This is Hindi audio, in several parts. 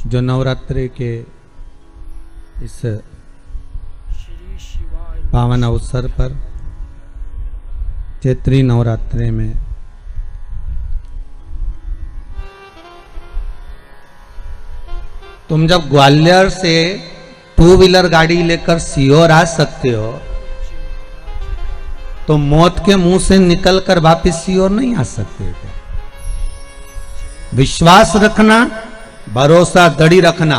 जो नवरात्रि के इस पावन अवसर पर चैत्री नवरात्रि में तुम जब ग्वालियर से 2 व्हीलर गाड़ी लेकर सीहोर आ सकते हो तो मौत के मुंह से निकलकर वापस सीहोर नहीं आ सकते थे। विश्वास रखना, भरोसा दृढ़ रखना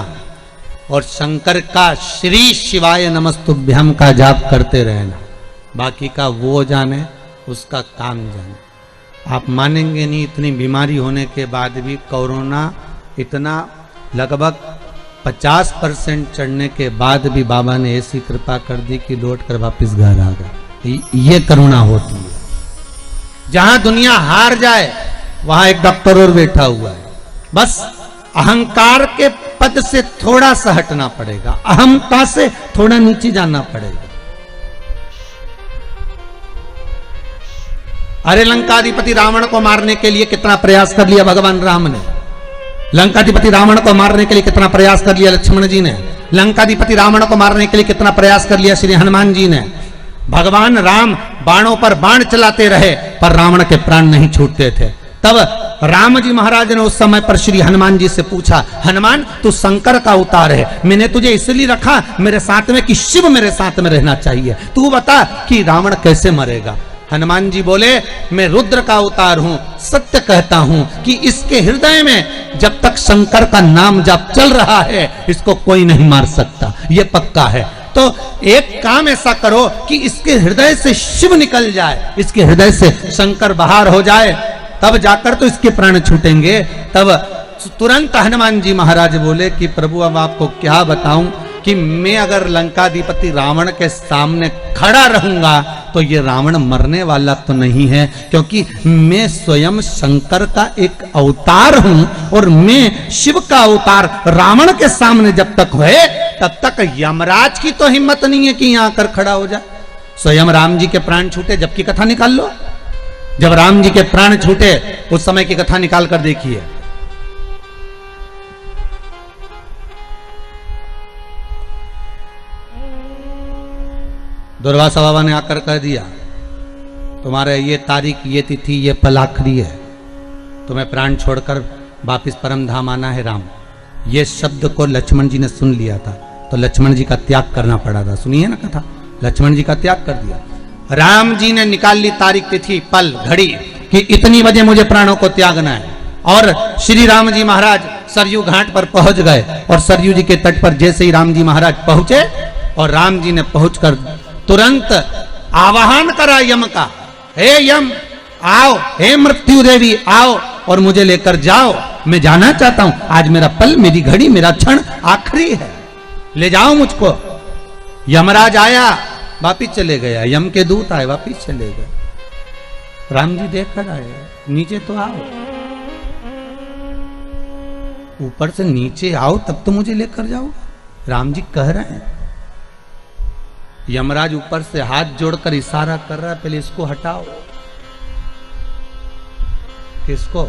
और शंकर का श्री शिवाय नमस्तुभ्यम का जाप करते रहना। बाकी का वो जाने, उसका काम जाने। आप मानेंगे नहीं, इतनी बीमारी होने के बाद भी कोरोना इतना लगभग 50% चढ़ने के बाद भी बाबा ने ऐसी कृपा कर दी कि लौट कर वापिस घर आ गए। ये करुणा होती है। जहां दुनिया हार जाए वहां एक डॉक्टर और बैठा हुआ है। बस अहंकार के पद से थोड़ा सा हटना पड़ेगा, अहमता से थोड़ा नीचे जाना पड़ेगा। अरे लंकाधिपति रावण को मारने के लिए कितना प्रयास कर लिया भगवान राम ने। लंकाधिपति रावण को मारने के लिए कितना प्रयास कर लिया लक्ष्मण जी ने। लंकाधिपति रावण को मारने के लिए कितना प्रयास कर लिया श्री हनुमान जी ने। भगवान राम बाणों पर बाण चलाते रहे पर रावण के प्राण नहीं छूटते थे। तब राम जी महाराज ने उस समय पर श्री हनुमान जी से पूछा, हनुमान तू शंकर का अवतार है, मैंने तुझे इसलिए रखा मेरे साथ में कि शिव मेरे साथ में रहना चाहिए, तू बता कि रावण कैसे मरेगा। हनुमान जी बोले, मैं रुद्र का अवतार हूं, सत्य कहता हूं कि इसके हृदय में जब तक शंकर का नाम जप चल रहा है इसको कोई नहीं मार सकता, ये पक्का है। तो एक काम ऐसा करो कि इसके हृदय से शिव निकल जाए, इसके हृदय से शंकर बाहर हो जाए, तब जाकर तो इसके प्राण छूटेंगे। तब तुरंत हनुमान जी महाराज बोले कि प्रभु अब आपको क्या बताऊं कि मैं अगर लंकाधिपति रावण के सामने खड़ा रहूंगा तो ये रावण मरने वाला तो नहीं है, क्योंकि मैं स्वयं शंकर का एक अवतार हूं और मैं शिव का अवतार रावण के सामने जब तक है तब तक यमराज की तो हिम्मत नहीं है कि यहां आकर खड़ा हो जाए। स्वयं राम जी के प्राण छूटे जबकि कथा निकाल लो। जब राम जी के प्राण छूटे उस समय की कथा निकाल कर देखिए। दुर्वासा बाबा ने आकर कह दिया, तुम्हारे ये तारीख, ये तिथि, ये पल आखिरी है, तुम्हें प्राण छोड़कर वापिस परम धाम आना है राम। ये शब्द को लक्ष्मण जी ने सुन लिया था तो लक्ष्मण जी का त्याग करना पड़ा था। सुनिए ना कथा, लक्ष्मण जी का त्याग कर दिया। राम जी ने निकाल ली तारीख, तिथि, पल, घड़ी कि इतनी बजे मुझे प्राणों को त्यागना है। और श्री राम जी महाराज सरयू घाट पर पहुंच गए और सरयू जी के तट पर जैसे ही राम जी महाराज पहुंचे और राम जी ने पहुंचकर तुरंत आवाहन करा यम का, हे यम आओ, हे मृत्यु देवी आओ और मुझे लेकर जाओ, मैं जाना चाहता हूं, आज मेरा पल, मेरी घड़ी, मेरा क्षण आखिरी है, ले जाओ मुझको। यमराज आया, वापिस चले गया। यम के दूत आए, वापिस चले गए। राम जी देख कर आए, नीचे तो आओ, ऊपर से नीचे आओ तब तो मुझे लेकर जाओ। राम जी कह रहे हैं। यमराज ऊपर से हाथ जोड़कर इशारा कर रहा है, पहले इसको हटाओ। किसको?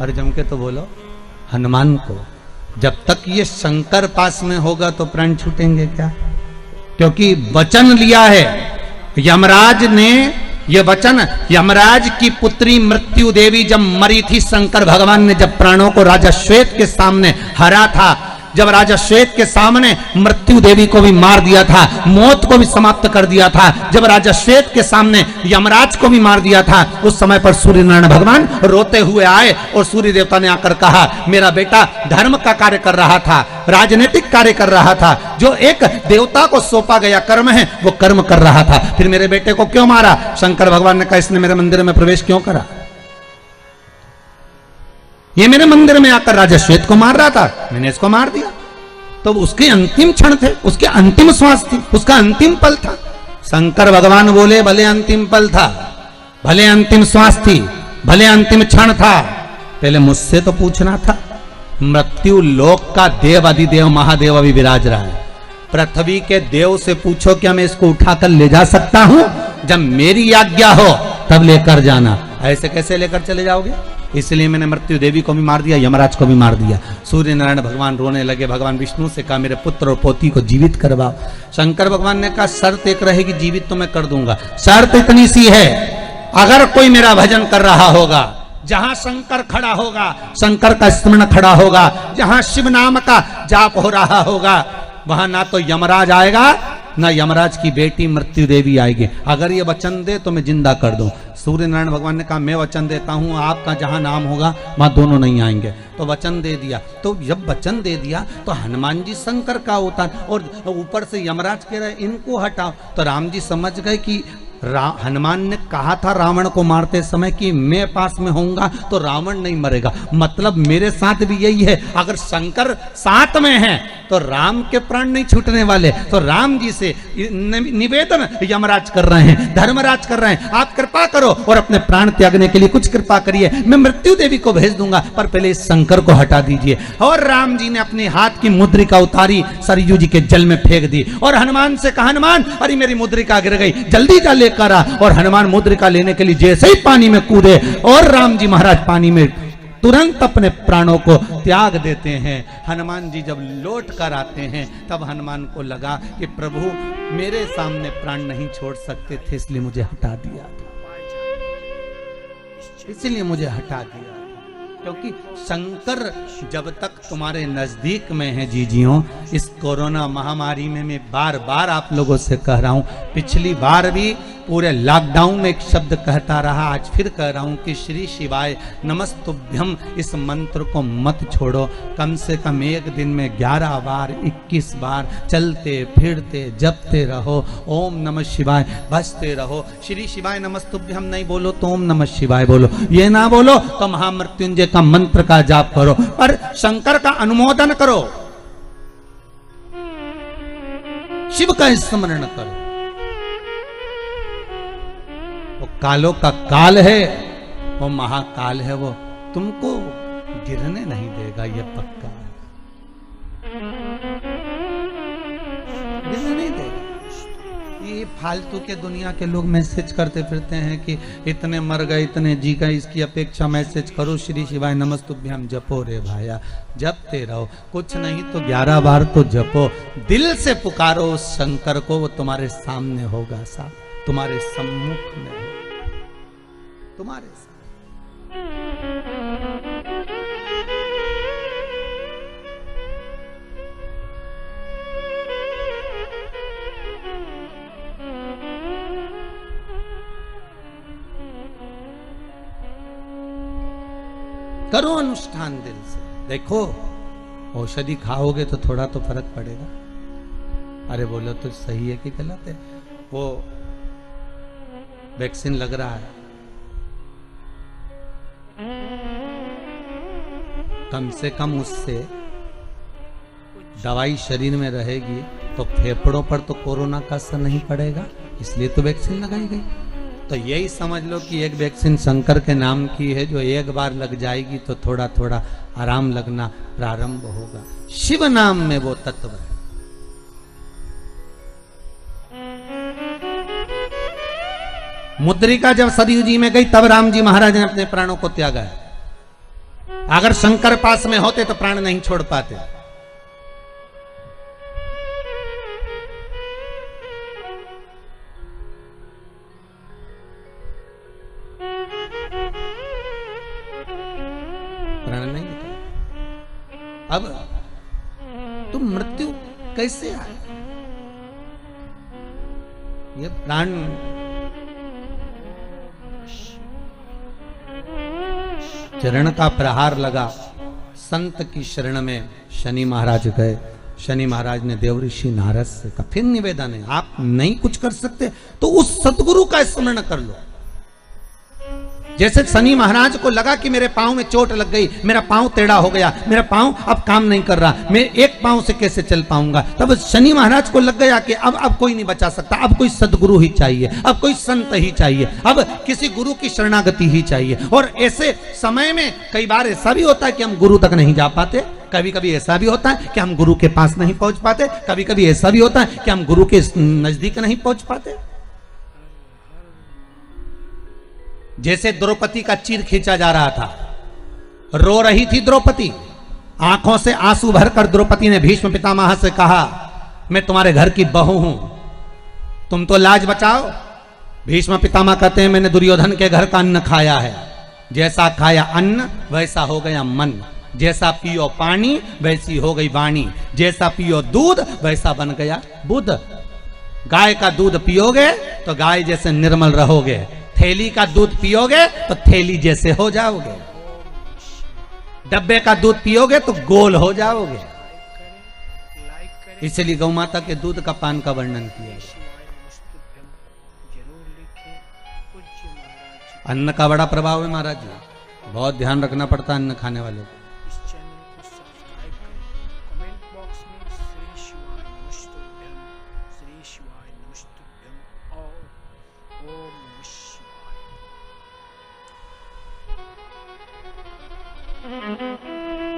अरे जम के तो बोलो, हनुमान को। जब तक ये शंकर पास में होगा तो प्राण छूटेंगे क्या? क्योंकि वचन लिया है यमराज ने। ये वचन, यमराज की पुत्री मृत्यु देवी जब मरी थी, शंकर भगवान ने जब प्राणों को राजा श्वेत के सामने हरा था, जब राजा श्वेत के सामने मृत्यु देवी को भी मार दिया था, मौत को भी समाप्त कर दिया था, जब राजा श्वेत के सामने यमराज को भी मार दिया था, उस समय पर सूर्य नारायण भगवान रोते हुए आए और सूर्य देवता ने आकर कहा, मेरा बेटा धर्म का कार्य कर रहा था, राजनीतिक कार्य कर रहा था, जो एक देवता को सौंपा गया कर्म है वो कर्म कर रहा था, फिर मेरे बेटे को क्यों मारा? शंकर भगवान ने कहा, इसने मेरे मंदिर में प्रवेश क्यों करा? ये मेरे मंदिर में आकर राजा श्वेत को मार रहा था, मैंने इसको मार दिया। तो उसके अंतिम क्षण थे, उसके अंतिम श्वास थी, उसका अंतिम पल था। शंकर भगवान बोले, भले अंतिम पल था, भले अंतिम श्वास थी, भले अंतिम क्षण था, पहले मुझसे तो पूछना था। मृत्यु लोक का देव अधिदेव महादेव अभी विराज रहा है। पृथ्वी के देव से पूछो क्या मैं इसको उठाकर ले जा सकता हूं? जब मेरी आज्ञा हो तब लेकर जाना। ऐसे कैसे लेकर चले जाओगे? इसलिए मैंने मृत्यु देवी को भी मार दिया, यमराज को भी मार दिया। सूर्य नारायण भगवान रोने लगे। भगवान विष्णु से कहा मेरे पुत्र और पोती को जीवित करवाओ। शंकर भगवान ने कहा शर्त एक रहेगी, जीवित तो मैं कर दूंगा, शर्त इतनी सी है, अगर कोई मेरा भजन कर रहा होगा, जहां शंकर खड़ा होगा, शंकर का स्मरण खड़ा होगा, जहां शिव नाम का जाप हो रहा होगा, वहां ना तो यमराज आएगा ना यमराज की बेटी मृत्यु देवी आएगी। अगर ये वचन दे तो मैं जिंदा कर दूं। सूर्य नारायण भगवान ने कहा मैं वचन देता हूं, आपका जहां नाम होगा वहां दोनों नहीं आएंगे। तो वचन दे दिया। तो जब वचन दे दिया तो हनुमान जी शंकर का अवतार, और ऊपर से यमराज कह रहे इनको हटाओ। तो राम जी समझ गए कि हनुमान ने कहा था रावण को मारते समय कि मैं पास में होऊंगा तो रावण नहीं मरेगा, मतलब मेरे साथ भी यही है, अगर शंकर साथ में है तो राम के प्राण नहीं छूटने वाले। तो राम जी से निवेदन यमराज कर रहे हैं, धर्मराज कर रहे हैं, आप कृपा करो और अपने प्राण त्यागने के लिए कुछ कृपा करिए, मैं मृत्यु देवी को भेज दूंगा, पर पहले इस शंकर को हटा दीजिए। और राम जी ने अपने हाथ की मुद्रिका उतारी, सरयू जी के जल में फेंक दी और हनुमान से कहा हनुमान अरे मेरी मुद्रिका गिर गई, जल्दी जा लेकर आ। और हनुमान मुद्रिका लेने के लिए जैसे ही पानी में कूदे और राम जी महाराज पानी में तुरंत अपने प्राणों को त्याग देते हैं। हनुमान जी जब लौट कर आते हैं तब हनुमान को लगा कि प्रभु मेरे सामने प्राण नहीं छोड़ सकते थे, इसलिए मुझे हटा दिया था, इसलिए मुझे हटा दिया, क्योंकि शंकर जब तक तुम्हारे नजदीक में है जीजियों, इस कोरोना महामारी में मैं बार बार आप लोगों से कह रहा हूं, पिछली बार भी पूरे लॉकडाउन में एक शब्द कहता रहा, आज फिर कह रहा हूं कि श्री शिवाय नमस्तुभ्यम इस मंत्र को मत छोड़ो। कम से कम एक दिन में 11 बार 21 बार चलते फिरते जपते रहो, ओम नमः शिवाय बसते रहो। श्री शिवाय नमस्तुभ्यम नहीं बोलो तो ओम नमः शिवाय बोलो, ये ना बोलो तो महामृत्युंजय का मंत्र का जाप करो, पर शंकर का अनुमोदन करो, शिव का स्मरण करो। वो कालों का काल है, वो महाकाल है, वो तुमको गिरने नहीं देगा, ये पक्का है, गिरने नहीं देगा। ये फालतू के दुनिया के लोग मैसेज करते फिरते हैं कि इतने मर गए इतने जी गए, इसकी अपेक्षा मैसेज करो श्री शिवाय नमस्तुभ्यम जपो रे भाया, जपते रहो, कुछ नहीं तो 11 बार तो जपो, दिल से पुकारो उस शंकर को, वो तुम्हारे सामने होगा, साहब तुम्हारे सम्मुख में, तुम्हारे साथ। करो अनुष्ठान दिल से, देखो औषधि खाओगे तो थोड़ा तो फर्क पड़ेगा। अरे बोलो तो सही है कि गलत है? वो वैक्सीन लग रहा है, कम से कम उससे दवाई शरीर में रहेगी तो फेफड़ों पर तो कोरोना का असर नहीं पड़ेगा, इसलिए तो वैक्सीन लगाई गई। तो यही समझ लो कि एक वैक्सीन शंकर के नाम की है, जो एक बार लग जाएगी तो थोड़ा थोड़ा आराम लगना प्रारंभ होगा। शिव नाम में वो तत्व है। मुद्रिका जब सरयू जी में गई तब राम जी महाराज ने अपने प्राणों को त्यागा है। अगर शंकर पास में होते तो प्राण नहीं छोड़ पाते। प्राण नहीं होता। अब तुम मृत्यु कैसे आए? ये प्राण चरण का प्रहार लगा, संत की शरण में शनि महाराज गए। शनि महाराज ने देव ऋषि नारद से कहा, फिर निवेदन है, आप नहीं कुछ कर सकते तो उस सतगुरु का स्मरण कर लो। जैसे शनि महाराज को लगा कि मेरे पांव में चोट लग गई, मेरा पांव टेढ़ा हो गया, मेरा पांव अब काम नहीं कर रहा, मैं एक पांव से कैसे चल पाऊंगा, तब शनि महाराज को लग गया कि अब कोई नहीं बचा सकता, अब कोई सदगुरु ही चाहिए, अब कोई संत ही चाहिए, अब किसी गुरु की शरणागति ही चाहिए। और ऐसे समय में कई बार ऐसा भी होता है कि हम गुरु तक नहीं जा पाते, कभी कभी ऐसा भी होता है कि हम गुरु के पास नहीं पहुंच पाते, कभी कभी ऐसा भी होता है कि हम गुरु के नजदीक नहीं पहुंच पाते। जैसे द्रौपदी का चीर खींचा जा रहा था, रो रही थी द्रौपदी, आंखों से आंसू भरकर द्रौपदी ने भीष्म पितामह से कहा, मैं तुम्हारे घर की बहू हूं, तुम तो लाज बचाओ। भीष्म पितामह कहते हैं, मैंने दुर्योधन के घर का अन्न खाया है, जैसा खाया अन्न वैसा हो गया मन, जैसा पियो पानी वैसी हो गई वाणी, जैसा पियो दूध वैसा बन गया बुद्ध। गाय का दूध पियोगे तो गाय जैसे निर्मल रहोगे, थैली का दूध पियोगे तो थैली जैसे हो जाओगे, डब्बे का दूध पियोगे तो गोल हो जाओगे। इसलिए गौ माता के दूध का पान का वर्णन किया है। अन्न का बड़ा प्रभाव है महाराज जी, बहुत ध्यान रखना पड़ता है अन्न खाने वाले को।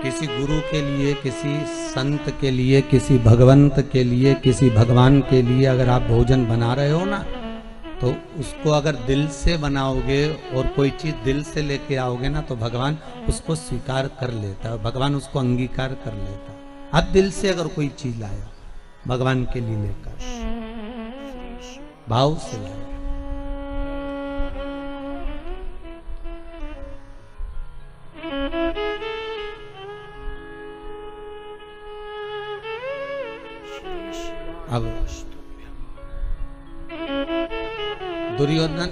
किसी गुरु के लिए, किसी संत के लिए, किसी भगवंत के लिए, किसी भगवान के लिए अगर आप भोजन बना रहे हो ना, तो उसको अगर दिल से बनाओगे और कोई चीज दिल से लेके आओगे ना, तो भगवान उसको स्वीकार कर लेता है, भगवान उसको अंगीकार कर लेता है। आप दिल से अगर कोई चीज लाए भगवान के लिए लेकर, भाव से लाए, अब दुर्योधन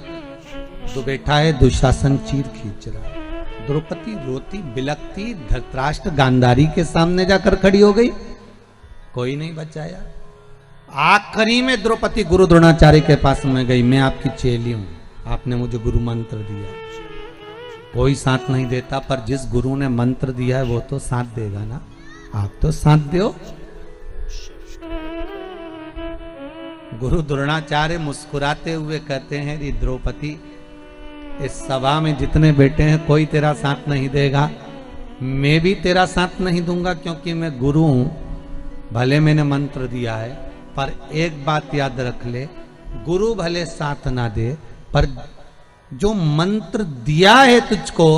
जो बैठा है, दुशासन चीर खींच रहा है, द्रौपदी रोती बिलकती धृतराष्ट्र गांधारी के सामने जाकर खड़ी हो गई, कोई नहीं बचाया। आखिरी में द्रौपदी गुरु द्रोणाचार्य के पास में गई, मैं आपकी चेली हूं, आपने मुझे गुरु मंत्र दिया, कोई साथ नहीं देता, पर जिस गुरु ने मंत्र दिया है वो तो साथ देगा ना, आप तो साथ दो। गुरु द्रोणाचार्य मुस्कुराते हुए कहते हैं, री द्रौपदी, इस सभा में जितने बैठे हैं कोई तेरा साथ नहीं देगा, मैं भी तेरा साथ नहीं दूंगा, क्योंकि मैं गुरु हूं, भले मैंने मंत्र दिया है, पर एक बात याद रख ले, गुरु भले साथ ना दे, पर जो मंत्र दिया है तुझको,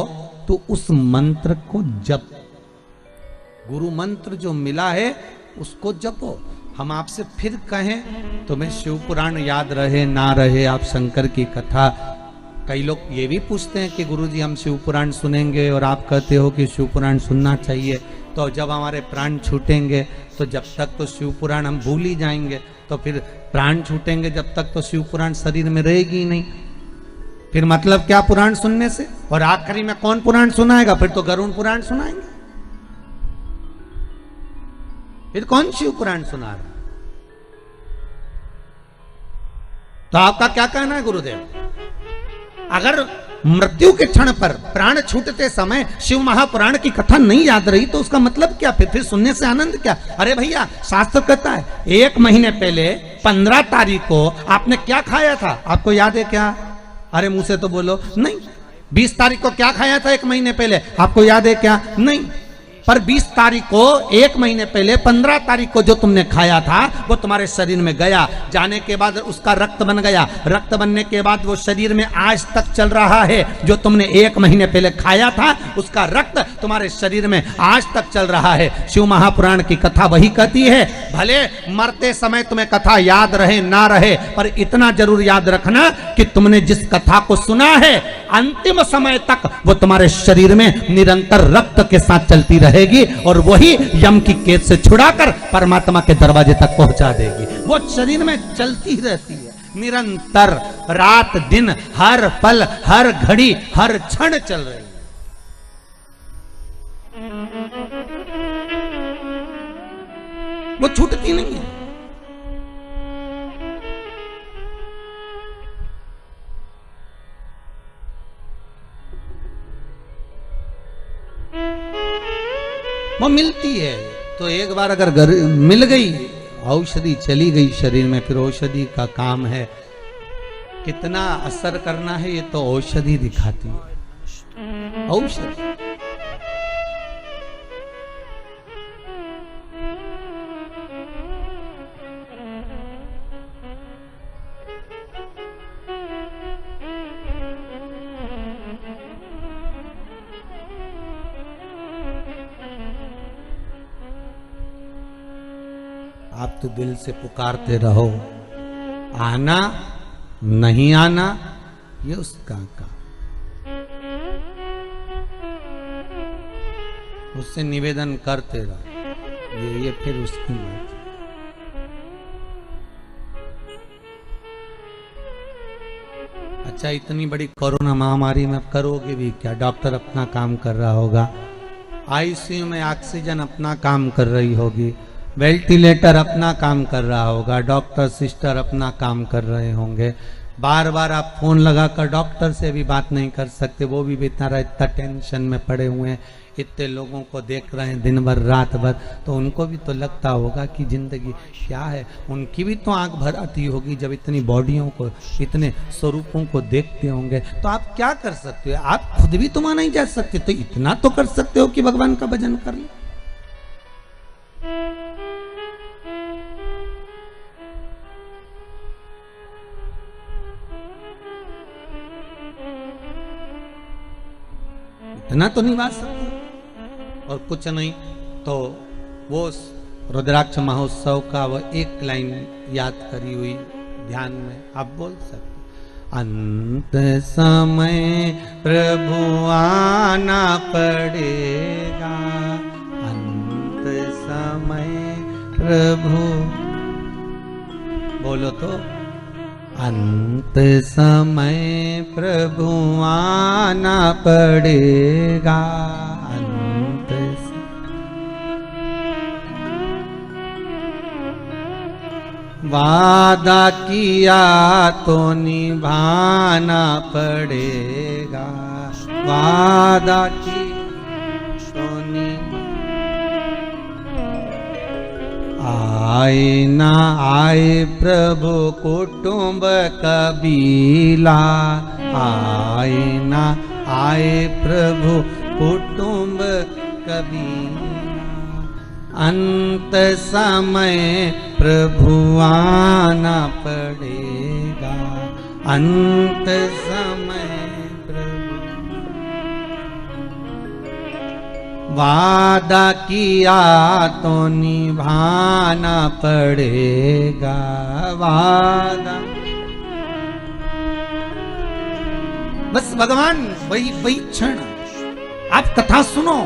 तो उस मंत्र को जप, गुरु मंत्र जो मिला है उसको जपो। हम आपसे फिर कहें, तुम्हें शिव पुराण याद रहे ना रहे, आप शंकर की कथा, कई लोग ये भी पूछते हैं कि गुरुजी हम शिव पुराण सुनेंगे, और आप कहते हो कि शिव पुराण सुनना चाहिए, तो जब हमारे प्राण छूटेंगे तो जब तक तो शिव पुराण हम भूल ही जाएंगे, तो फिर प्राण छूटेंगे जब तक तो शिव पुराण शरीर में रहेगी ही नहीं, फिर मतलब क्या पुराण सुनने से? और आखिरी में कौन पुराण सुनाएगा? फिर तो गरुड़ पुराण सुनाएंगे, फिर कौन शिव पुराण सुना रहा? तो आपका क्या कहना है गुरुदेव? अगर मृत्यु के क्षण पर प्राण छूटते समय शिव महापुराण की कथा नहीं याद रही तो उसका मतलब क्या? फिर सुनने से आनंद क्या? अरे भैया, शास्त्र कहता है 1 महीने पहले 15 तारीख को आपने क्या खाया था, आपको याद है क्या? अरे मुंह से तो बोलो नहीं। 20 तारीख को क्या खाया था 1 महीने पहले, आपको याद है क्या? नहीं। पर 20 तारीख को 1 महीने पहले 15 तारीख को जो तुमने खाया था वो तुम्हारे शरीर में गया, जाने के बाद उसका रक्त बन गया, रक्त बनने के बाद वो शरीर में आज तक चल रहा है। जो तुमने 1 महीने पहले खाया था उसका रक्त तुम्हारे शरीर में आज तक चल रहा है। शिव महापुराण की कथा वही कहती है, भले मरते समय तुम्हें कथा याद रहे ना रहे, पर इतना जरूर याद रखना कि तुमने जिस कथा को सुना है अंतिम समय तक वो तुम्हारे शरीर में निरंतर रक्त के साथ चलती रहेगी, और वही यम की कैद से छुड़ाकर परमात्मा के दरवाजे तक पहुंचा देगी। वो शरीर में चलती रहती है निरंतर, रात दिन, हर पल, हर घड़ी, हर क्षण चल रही है। वो छूटती नहीं है। वो मिलती है तो एक बार अगर मिल गई, औषधि चली गई शरीर में, फिर औषधि का काम है कितना असर करना है, ये तो औषधि दिखाती है। औषधि आप तो दिल से पुकारते रहो, आना नहीं आना ये उसका काम, उससे निवेदन करते रहो, ये फिर उसकी मर्जी। अच्छा, इतनी बड़ी कोरोना महामारी में करोगे भी क्या? डॉक्टर अपना काम कर रहा होगा, आईसीयू में ऑक्सीजन अपना काम कर रही होगी, वेंटिलेटर अपना काम कर रहा होगा, डॉक्टर सिस्टर अपना काम कर रहे होंगे। बार बार आप फोन लगाकर डॉक्टर से भी बात नहीं कर सकते, वो भी बेचारा इतना टेंशन में पड़े हुए हैं, इतने लोगों को देख रहे हैं दिन भर रात भर, तो उनको भी तो लगता होगा कि जिंदगी क्या है। उनकी भी तो आंख भर आती होगी जब इतनी बॉडियों को, इतने स्वरूपों को देखते होंगे। तो आप क्या कर सकते हो? आप खुद भी तो नहीं जा सकते, तो इतना तो कर सकते हो कि भगवान का भजन कर लो। इतना तो नहीं बात सकते, और कुछ नहीं तो वो रुद्राक्ष महोत्सव का वो एक लाइन याद करी हुई ध्यान में आप बोल सकते, अंत समय प्रभु आना पड़ेगा, अंत समय प्रभु, बोलो तो, अंत समय प्रभु आना पड़ेगा, अंत वादा किया तो निभाना पड़ेगा, वादा की तो आए ना आए प्रभु कुटुंब कबीला, आए ना आए प्रभु कुटुंब कबीला, अंत समय प्रभु आना पड़ेगा, अंत समय प्रभु, वादा किया तो निभाना पड़ेगा, वादा। बस भगवान वही क्षण आप कथा सुनो,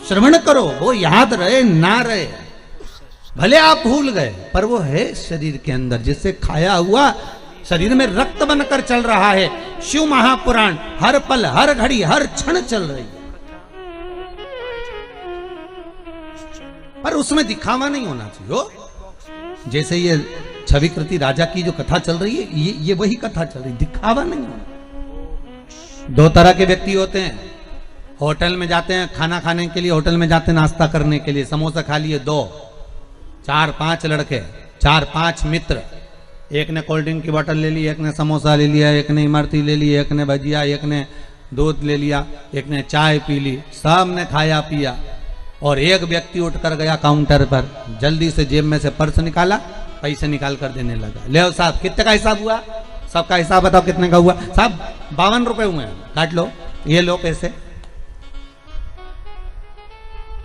श्रवण करो, वो याद रहे ना रहे, भले आप भूल गए, पर वो है शरीर के अंदर, जिससे खाया हुआ शरीर में रक्त बनकर चल रहा है। शिव महापुराण हर पल हर घड़ी हर क्षण चल रही है, पर उसमें दिखावा नहीं होना चाहिए। जैसे ये छविकृति राजा की जो कथा चल रही है, ये वही कथा चल रही, दिखावा नहीं होना। दो तरह के व्यक्ति होते हैं, होटल में जाते हैं खाना खाने के लिए, होटल में जाते हैं नाश्ता करने के लिए, समोसा खा लिए 2, 4, 5 लड़के, 4, 5 मित्र, एक ने कोल्ड ड्रिंक की बोतल ले ली, एक ने समोसा ले लिया, एक ने इमरती ले ली, एक ने भजिया, एक ने दूध ले लिया, एक ने चाय पी ली, सब ने खाया पिया, और एक व्यक्ति उठकर गया काउंटर पर, जल्दी से जेब में से पर्स निकाला, पैसे निकाल कर देने लगा। ले साहब कितने का हिसाब हुआ? सबका हिसाब बताओ कितने का हुआ? साहब 52 रुपए हुए हैं, काट लो, ये लो पैसे।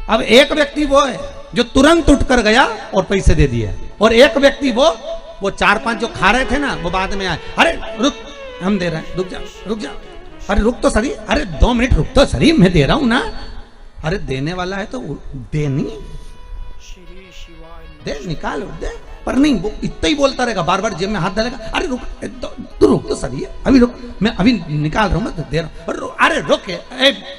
अब एक व्यक्ति वो है जो तुरंत उठकर गया और पैसे दे दिए, और एक व्यक्ति वो 4-5 जो खा रहे थे ना, वो बाद में आए, अरे रुक हम दे रहे हैं, रुक जा, अरे रुक तो सही, अरे 2 मिनट रुक तो सही, मैं दे रहा हूं ना, अरे देने वाला है तो दे, नहीं दे, निकाल दे, पर नहीं वो इतना ही बोलता रहेगा, बार बार जेब में हाथ डालेगा, अरे रुक तू रुक तो सही है, अभी रुक, मैं अभी निकाल रहा हूँ, मैं तो दे रहा हूँ, अरे रुक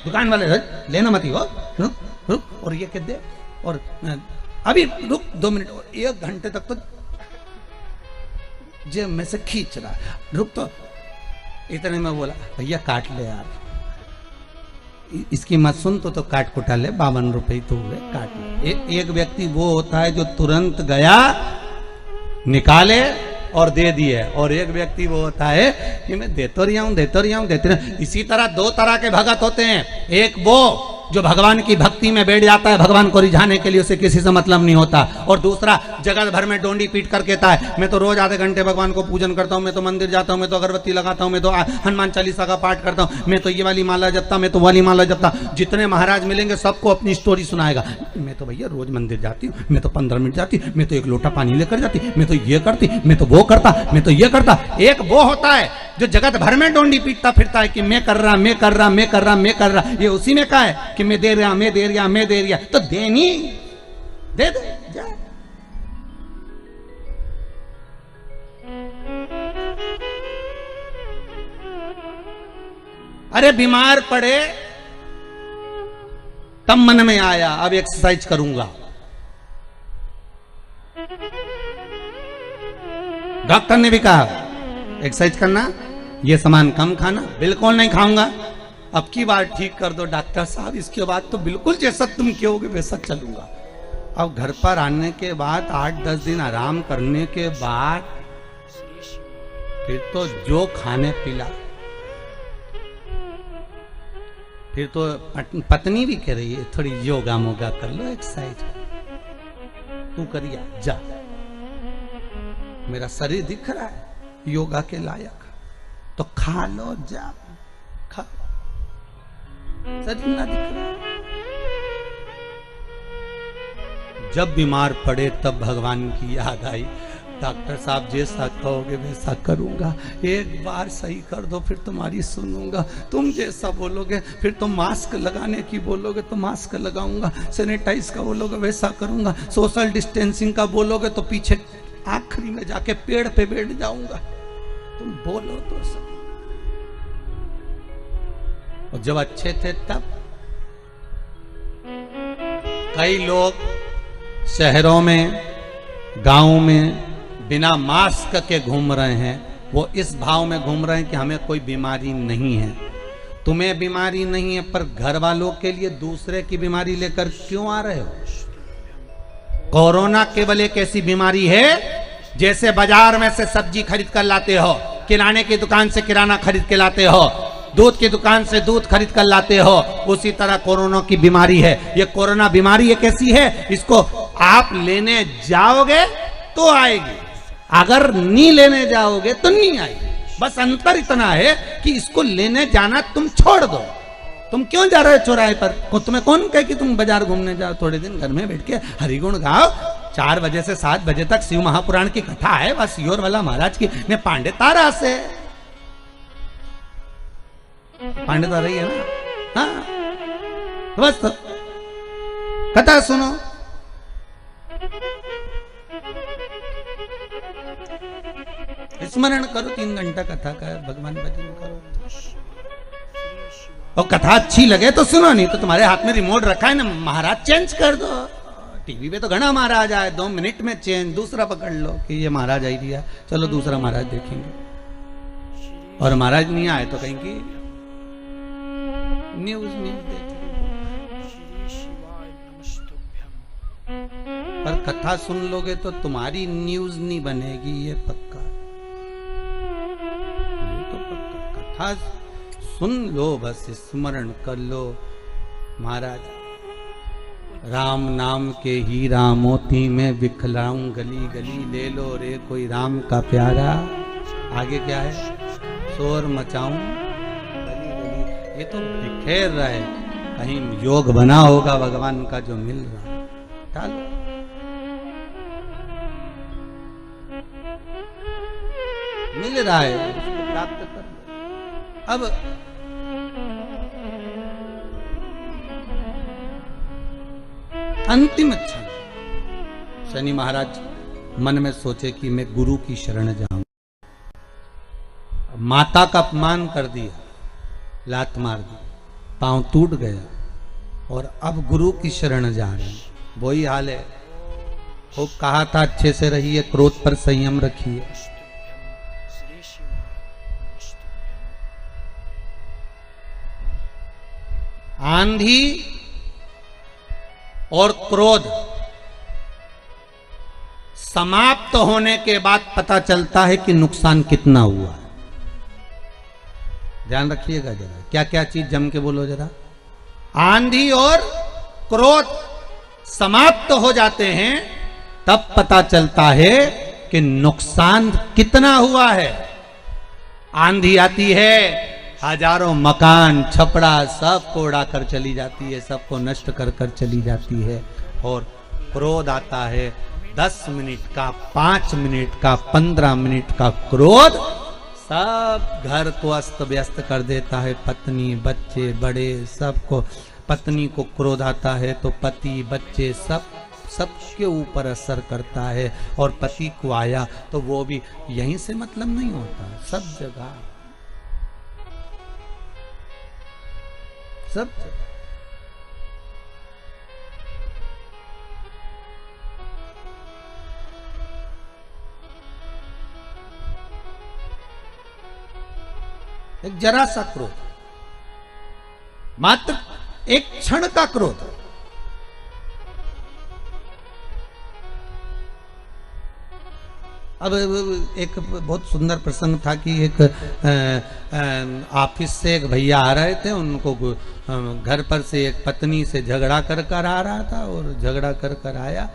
दुकान वाले लेना मत ही हो, रुक रुक, और ये कह दे, और अभी रुक 2 मिनट, और 1 घंटे तक तो जेब में से खींच रहा, रुक तो, इतने में बोला भैया काट ले यार, इसकी मत सुन तो काट कुटा ले, 52 रुपए तो हुए, काट ले। एक व्यक्ति वो होता है जो तुरंत गया, निकाले और दे दिए, और एक व्यक्ति वो होता है कि मैं देते रहा हूं। इसी तरह 2 तरह के भगत होते हैं, एक वो जो भगवान की भक्ति में बैठ जाता है भगवान को रिझाने के लिए, उसे किसी से मतलब नहीं होता। और दूसरा, जगत भर में डोंडी पीट कर कहता है मैं तो रोज आधे घंटे भगवान को पूजन करता हूँ, मैं तो मंदिर जाता हूँ, मैं तो अगरबत्ती लगाता हूँ, मैं तो हनुमान चालीसा का पाठ करता हूँ, मैं तो ये वाली माला जपता, मैं तो वाली माला जपता। जितने महाराज मिलेंगे सबको अपनी स्टोरी सुनाएगा। मैं तो भैया रोज मंदिर जाती हूँ, मैं तो 15 मिनट जाती, मैं तो 1 लोटा पानी लेकर जाती, मैं तो ये करती, मैं तो वो करता, मैं तो ये करता। एक वो होता है जो जगत भर में डोंडी पीटता फिरता है कि मैं कर रहा, मैं कर रहा, मैं कर रहा, मैं कर रहा। ये उसी में कहा है कि मैं दे रहा, मैं दे रहा, मैं दे रहा। तो देनी दे दे जा। अरे बीमार पड़े तब मन में आया अब एक्सरसाइज करूंगा। डॉक्टर ने भी कहा एक्सरसाइज करना, ये सामान कम खाना। बिल्कुल नहीं खाऊंगा, अब की बार ठीक कर दो डॉक्टर साहब, इसके बाद तो बिल्कुल जैसा तुम कहोगे वैसा चलूंगा। अब घर पर आने के बाद 8-10 दिन आराम करने के बाद फिर तो जो खाने पिला। फिर तो पत्नी भी कह रही है थोड़ी योगा मोगा कर लो, एक्सरसाइज तू करिया जा, मेरा शरीर दिख रहा है योगा के लायक, तो खा लो जा, खा, शरीर ना दिख रहा। जब बीमार पड़े तब भगवान की याद आई, डॉक्टर साहब जैसा कहोगे वैसा करूंगा, एक बार सही कर दो फिर तुम्हारी सुनूंगा, तुम जैसा बोलोगे फिर तुम मास्क लगाने की बोलोगे तो मास्क लगाऊंगा, सैनिटाइज का बोलोगे वैसा करूंगा, सोशल डिस्टेंसिंग का बोलोगे तो पीछे आखिरी में जाके पेड़ पे बैठ जाऊंगा, तुम बोलो तो सही। और जब अच्छे थे तब कई लोग शहरों में गांव में बिना मास्क के घूम रहे हैं, वो इस भाव में घूम रहे हैं कि हमें कोई बीमारी नहीं है। तुम्हें बीमारी नहीं है पर घर वालों के लिए दूसरे की बीमारी लेकर क्यों आ रहे हो? कोरोना केवल एक ऐसी बीमारी है जैसे बाजार में से सब्जी खरीद कर लाते हो, किराने की दुकान से किराना खरीद के लाते हो, दूध की दुकान से दूध खरीद कर लाते हो, उसी तरह कोरोना की बीमारी है। ये कोरोना बीमारी एक ऐसी है, इसको आप लेने जाओगे तो आएगी, अगर नहीं लेने जाओगे तो नहीं आएगी। बस अंतर इतना है कि इसको लेने जाना तुम छोड़ दो। तुम क्यों जा रहे हो चौराहे पर? तुम्हें कौन कहे कि तुम बाजार घूमने जाओ? थोड़े दिन घर में बैठ के हरिगुण गाओ। 4 बजे से 7 बजे तक शिव महापुराण की कथा है, बस योर वाला महाराज की ने पांडे तारा से पांडे तारा ही है ना, हाँ बस तो कथा सुनो। स्मरण करो, 3 घंटा कथा का भगवान भजन करो, और कथा अच्छी लगे तो सुनो, नहीं तो तुम्हारे हाथ में रिमोट रखा है ना, महाराज चेंज कर दो। टीवी पे तो घना महाराज आए, 2 मिनट में चेंज, दूसरा पकड़ लो कि ये महाराज आई दिया, चलो दूसरा महाराज देखेंगे। और महाराज नहीं आए तो कहेंगे न्यूज देखेंगे। पर कथा सुन लोगे तो तुम्हारी न्यूज नहीं बनेगी, ये पक्का, ये तो पक्का। कथा सुन लो, बस स्मरण कर लो। महाराज राम नाम के हीरा मोती में बिखलाऊं गली गली, ले लो रे कोई राम का प्यारा। आगे क्या है? शोर मचाऊं गली गली। ये तो बिखेर रहा है, कहीं योग बना होगा भगवान का जो मिल रहा है, डालो। मिल रहा है उसको प्राप्त कर लो। अब अंतिम क्षण शनि महाराज मन में सोचे कि मैं गुरु की शरण जाऊं। माता का अपमान कर दिया, लात मार दी, पांव टूट गया, और अब गुरु की शरण जा रहे हैं। वही हाल है, वो कहा था अच्छे से रहिए, क्रोध पर संयम रखिए। आंधी और क्रोध समाप्त होने के बाद पता चलता है कि नुकसान कितना हुआ है। ध्यान रखिएगा जरा, क्या क्या चीज जम के बोलो जरा। आंधी और क्रोध समाप्त हो जाते हैं, तब पता चलता है कि नुकसान कितना हुआ है। आंधी आती है, हजारों मकान छपड़ा सबको उड़ाकर चली जाती है, सबको नष्ट कर कर चली जाती है। और क्रोध आता है, 10 मिनट का, 5 मिनट का, 15 मिनट का क्रोध सब घर को अस्त व्यस्त कर देता है। पत्नी, बच्चे, बड़े, सबको। पत्नी को क्रोध आता है तो पति, बच्चे, सबके ऊपर असर करता है। और पति को आया तो वो भी यहीं से मतलब नहीं होता, सब जगह, सब जगह। एक जरा सा क्रोध, मात्र एक क्षण का क्रोध। अब एक बहुत सुंदर प्रसंग था कि एक ऑफिस से एक भैया आ रहे थे, उनको घर पर से एक पत्नी से झगड़ा कर कर आ रहा था। और झगड़ा कर कर आया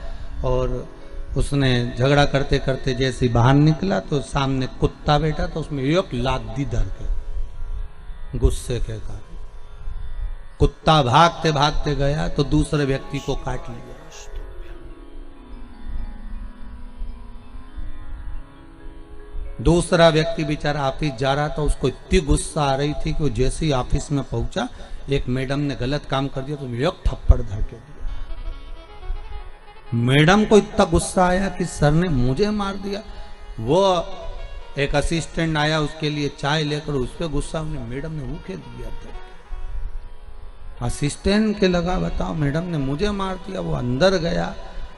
और उसने झगड़ा करते करते जैसे बाहर निकला तो सामने कुत्ता बैठा, तो उसमें एक लात दी धर के, गुस्से के कारण। कुत्ता भागते भागते गया तो दूसरे व्यक्ति को काट लिया। दूसरा व्यक्ति बेचारा ऑफिस जा रहा था, उसको इतनी गुस्सा आ रही थी कि वो जैसे ही ऑफिस में पहुंचा, एक मैडम ने गलत काम कर दिया तो एक थप्पड़ धर के दिया। मैडम को इतना गुस्सा आया कि सर ने मुझे मार दिया। वो एक असिस्टेंट आया, उसके लिए चाय लेकर, उस पर गुस्सा मैडम ने मुखे दिया। असिस्टेंट के लगा, बताओ मैडम ने मुझे मार दिया। वो अंदर गया,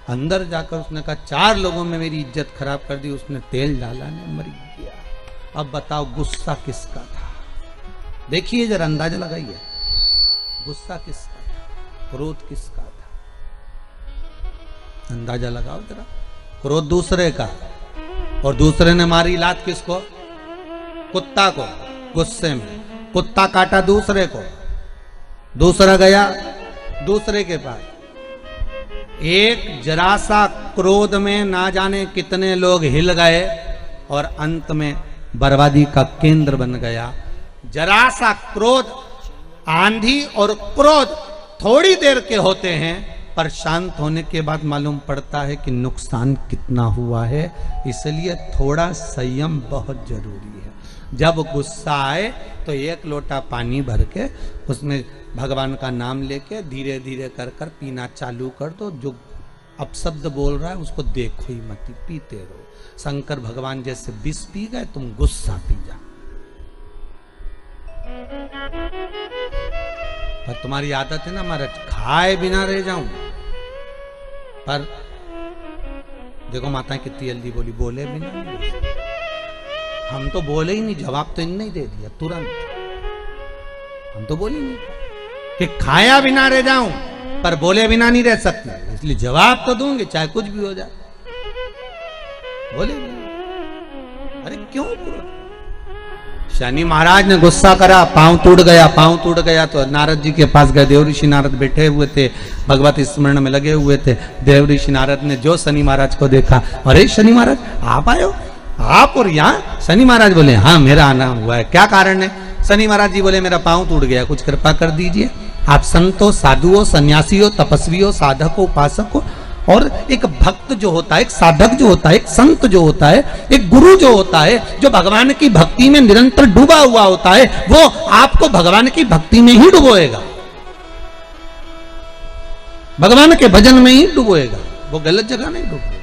अंदर जाकर उसने कहा 4 लोगों में मेरी इज्जत खराब कर दी। उसने तेल डाला, ने मर गया। अब बताओ गुस्सा किसका था? देखिए जरा, अंदाजा लगाइए, गुस्सा किसका था, क्रोध किसका था? अंदाजा लगाओ जरा। क्रोध दूसरे का, और दूसरे ने मारी लात किसको? कुत्ता को, गुस्से में। कुत्ता काटा दूसरे को, दूसरा गया दूसरे के पास। एक जरा सा क्रोध में ना जाने कितने लोग हिल गए और अंत में बर्बादी का केंद्र बन गया। जरा सा क्रोध, आंधी और क्रोध थोड़ी देर के होते हैं, पर शांत होने के बाद मालूम पड़ता है कि नुकसान कितना हुआ है। इसलिए थोड़ा संयम बहुत जरूरी है। जब गुस्सा आए तो 1 लोटा पानी भर के उसमें भगवान का नाम लेके धीरे धीरे कर कर पीना चालू कर दो। जो अपशब्द बोल रहा है उसको देखो ही मत, पीते रहो। शंकर भगवान जैसे विष पी गए, तुम गुस्सा पी जा। पर तुम्हारी आदत है ना महाराज, खाए बिना रह जाऊं। पर देखो माताएं कितनी जल्दी बोली, बोले बिना नहीं। हम तो बोले ही नहीं, जवाब तो इनने ही दे दिया तुरंत। हम तो बोले नहीं कि खाया बिना रह जाऊं, पर बोले बिना नहीं रह सकती, इसलिए जवाब तो दूंगे चाहे कुछ भी हो जाए। बोले बिना, अरे क्यों? शनि महाराज ने गुस्सा करा, पांव टूट गया। पांव टूट गया तो नारद जी के पास गए। देव ऋषि नारद बैठे हुए थे, भगवत स्मरण में लगे हुए थे। देव ऋषि नारद ने जो शनि महाराज को देखा, अरे शनि महाराज आप आए हो, आप और यहाँ? शनि महाराज बोले हाँ मेरा आना हुआ है। क्या कारण है? शनि महाराज जी बोले मेरा पांव टूट गया, कुछ कृपा कर दीजिए। आप संत हो, साधु हो, सन्यासी हो, तपस्वी हो, साधक हो, उपासक हो। और एक भक्त जो होता है, एक साधक जो होता है, एक संत जो होता है, एक गुरु जो होता है, जो भगवान की भक्ति में निरंतर डूबा हुआ होता है, वो आपको भगवान की भक्ति में ही डुबोएगा, भगवान के भजन में ही डुबोएगा, वो गलत जगह नहीं डुबोएगा।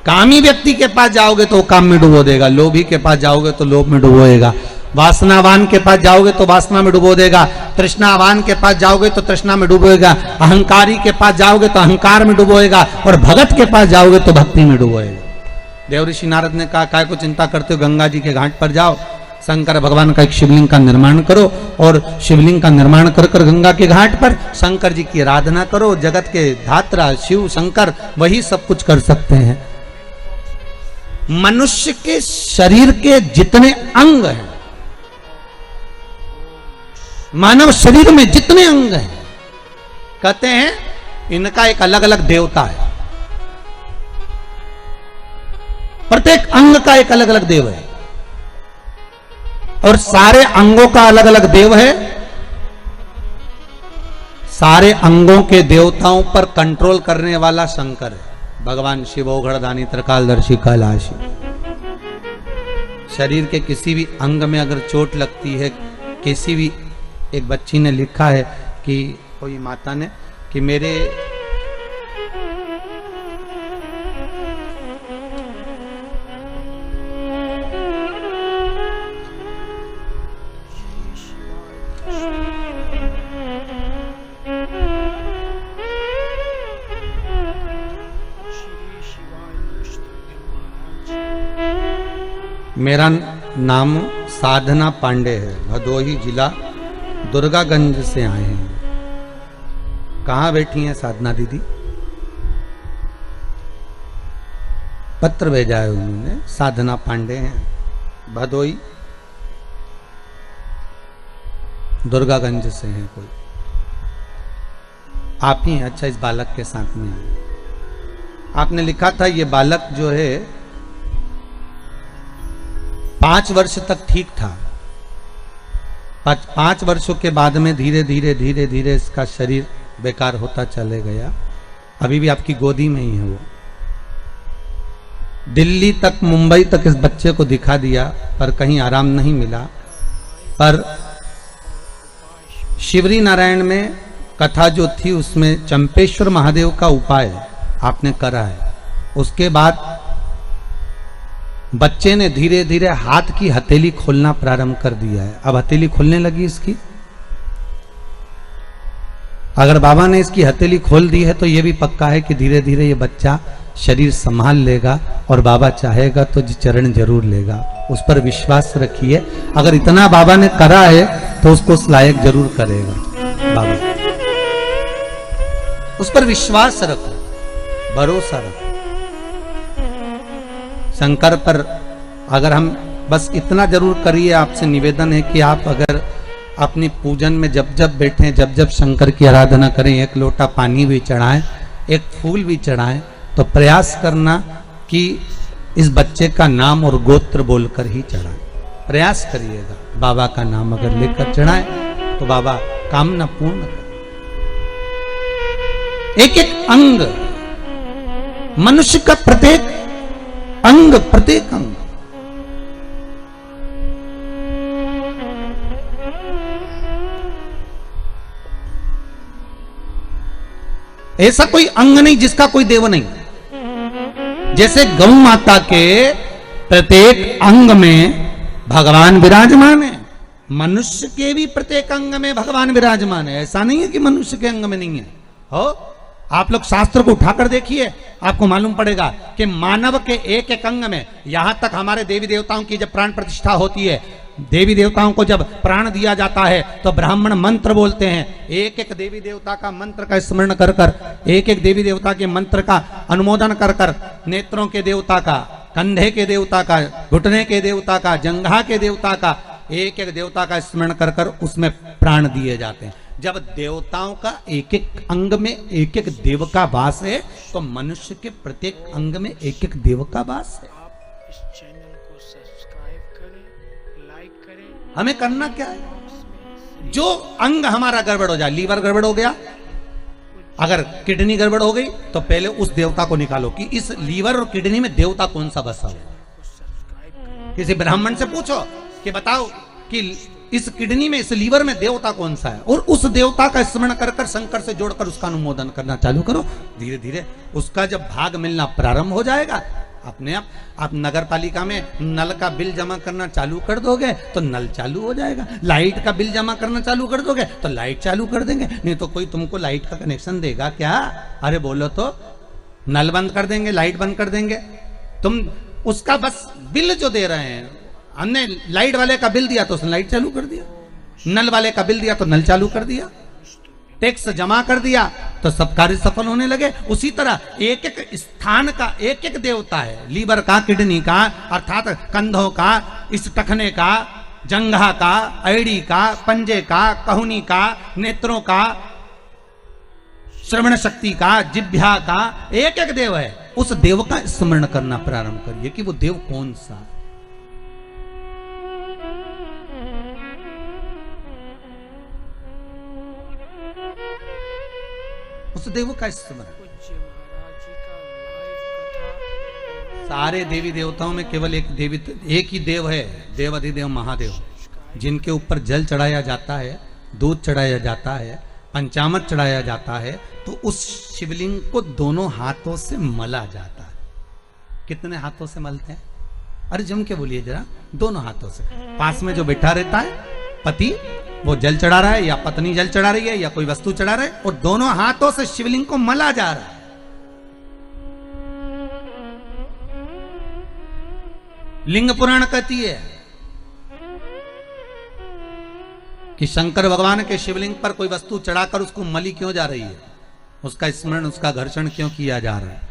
कामी व्यक्ति के पास जाओगे तो वो काम में डुबो देगा, लोभी के पास जाओगे तो लोभ में डुबोएगा, वासनावान के पास जाओगे तो वासना में डुबो देगा, तृष्णावान के पास जाओगे तो तृष्णा में डुबोएगा, अहंकारी के पास जाओगे तो अहंकार में डुबोएगा, और भगत के पास जाओगे तो भक्ति में डुबोएगा। देव ऋषि नारद ने कहा काय को चिंता करते हो, गंगा जी के घाट पर जाओ, शंकर भगवान का एक शिवलिंग का निर्माण करो, और शिवलिंग का निर्माण कर कर गंगा के घाट पर शंकर जी की आराधना करो। जगत के धात्रा शिव शंकर वही सब कुछ कर सकते हैं। मनुष्य के शरीर के जितने अंग हैं मानव शरीर में जितने अंग हैं, कहते हैं इनका एक अलग अलग देवता है। प्रत्येक अंग का एक अलग अलग देव है और सारे अंगों का अलग अलग देव है। सारे अंगों के देवताओं पर कंट्रोल करने वाला शंकर है, भगवान शिव औघड़दानी त्रिकालदर्शी कैलाशी। शरीर के किसी भी अंग में अगर चोट लगती है, किसी भी, एक बच्ची ने लिखा है कि कोई माता ने कि मेरे मेरा नाम साधना पांडे है, भदोही जिला दुर्गागंज से आए हैं। कहाँ बैठी हैं साधना दीदी? पत्र भेजा है उन्होंने, साधना पांडे हैं, भदोही दुर्गागंज से हैं। कोई आप ही हैं? अच्छा, इस बालक के साथ में आए। आपने लिखा था ये बालक जो है 5 वर्ष तक ठीक था, 5 वर्षों के बाद में धीरे धीरे धीरे धीरे इसका शरीर बेकार होता चले गया। अभी भी आपकी गोदी में ही है वो। दिल्ली तक, मुंबई तक इस बच्चे को दिखा दिया पर कहीं आराम नहीं मिला। पर शिवरी नारायण में कथा जो थी उसमें चंपेश्वर महादेव का उपाय आपने करा है। उसके बाद बच्चे ने धीरे धीरे हाथ की हथेली खोलना प्रारंभ कर दिया है। अब हथेली खुलने लगी इसकी। अगर बाबा ने इसकी हथेली खोल दी है तो यह भी पक्का है कि धीरे धीरे ये बच्चा शरीर संभाल लेगा और बाबा चाहेगा तो चरण जरूर लेगा। उस पर विश्वास रखिए। अगर इतना बाबा ने करा है तो उसको उस लायक जरूर करेगा बाबा। उस पर विश्वास रखो, भरोसा रखो। शंकर पर अगर हम बस इतना जरूर करिए, आपसे निवेदन है कि आप अगर अपनी पूजन में जब जब बैठें, जब जब शंकर की आराधना करें, एक लोटा पानी भी चढ़ाएं, एक फूल भी चढ़ाएं, तो प्रयास करना कि इस बच्चे का नाम और गोत्र बोलकर ही चढ़ाएं। प्रयास करिएगा। बाबा का नाम अगर लेकर चढ़ाएं तो बाबा कामना पूर्ण करें। एक एक अंग, मनुष्य का प्रत्येक अंग, प्रत्येक अंग ऐसा कोई अंग नहीं जिसका कोई देव नहीं। जैसे गौ माता के प्रत्येक अंग में भगवान विराजमान है, मनुष्य के भी प्रत्येक अंग में भगवान विराजमान है। ऐसा नहीं है कि मनुष्य के अंग में नहीं है। हो, आप लोग शास्त्र को उठाकर देखिए, आपको मालूम पड़ेगा कि मानव के एक एक अंग में, यहां तक हमारे देवी देवताओं की जब प्राण प्रतिष्ठा होती है, देवी देवताओं को जब प्राण दिया जाता है तो ब्राह्मण मंत्र बोलते हैं। एक एक देवी देवता का मंत्र का स्मरण कर कर, एक एक देवी देवता के मंत्र का अनुमोदन कर कर, नेत्रों के देवता का, कंधे के देवता का, घुटने के देवता का, जंघा के देवता का, एक एक देवता का स्मरण कर कर उसमें प्राण दिए जाते हैं। जब देवताओं का एक एक अंग में एक एक देव का वास है तो मनुष्य के प्रत्येक अंग में एक एक देव का वास है। आप इस चैनल को सब्सक्राइब करें, लाइक करें। हमें करना क्या है? जो अंग हमारा गड़बड़ हो जाए, लीवर गड़बड़ हो गया, अगर किडनी गड़बड़ हो गई तो पहले उस देवता को निकालो कि इस लीवर और किडनी में देवता कौन सा बसा हुआ। किसी ब्राह्मण से पूछो कि बताओ कि इस किडनी में, इस लीवर में देवता कौन सा है, और उस देवता का स्मरण कर कर शंकर से जोड़कर उसका अनुमोदन करना चालू करो। धीरे धीरे उसका जब भाग मिलना प्रारंभ हो जाएगा, अपने आप नगर पालिका में नल का बिल जमा करना चालू कर दोगे तो नल चालू हो जाएगा। लाइट का बिल जमा करना चालू कर दोगे तो लाइट चालू कर देंगे। नहीं तो कोई तुमको लाइट का कनेक्शन देगा क्या? अरे बोलो तो नल बंद कर देंगे, लाइट बंद कर देंगे। तुम उसका बस बिल जो दे रहे हैं, हमने लाइट वाले का बिल दिया तो उसने लाइट चालू कर दिया, नल वाले का बिल दिया तो नल चालू कर दिया, टैक्स जमा कर दिया तो सब कार्य सफल होने लगे। उसी तरह एक एक स्थान का एक एक देवता है, लीवर का, किडनी का, अर्थात कंधों का, इस टखने का, जंघा का, ऐड़ी का, पंजे का, कहुनी का, नेत्रों का, श्रवण शक्ति का, जिह्वा का, एक एक देव है। उस देव का स्मरण करना प्रारंभ करिए कि वो देव कौन सा। उस देव का स्मरण। पूज्य महाराज जी का लाइव कथा सारे देवी देवताओं में केवल एक ही देव है, देव अधिदेव महादेव, जिनके ऊपर जल चढ़ाया जाता है, दूध चढ़ाया जाता है, पंचामृत चढ़ाया जाता है, तो उस शिवलिंग को दोनों हाथों से मला जाता है। कितने हाथों से मलते हैं? अरे जम के बोलिए जरा। दोनों हाथों से। पास में जो बैठा रहता है पति, वो जल चढ़ा रहा है, या पत्नी जल चढ़ा रही है, या कोई वस्तु चढ़ा रहा है, और दोनों हाथों से शिवलिंग को मला जा रहा है। लिंग पुराण कहती है कि शंकर भगवान के शिवलिंग पर कोई वस्तु चढ़ाकर उसको मली क्यों जा रही है, उसका स्मरण, उसका घर्षण क्यों किया जा रहा है।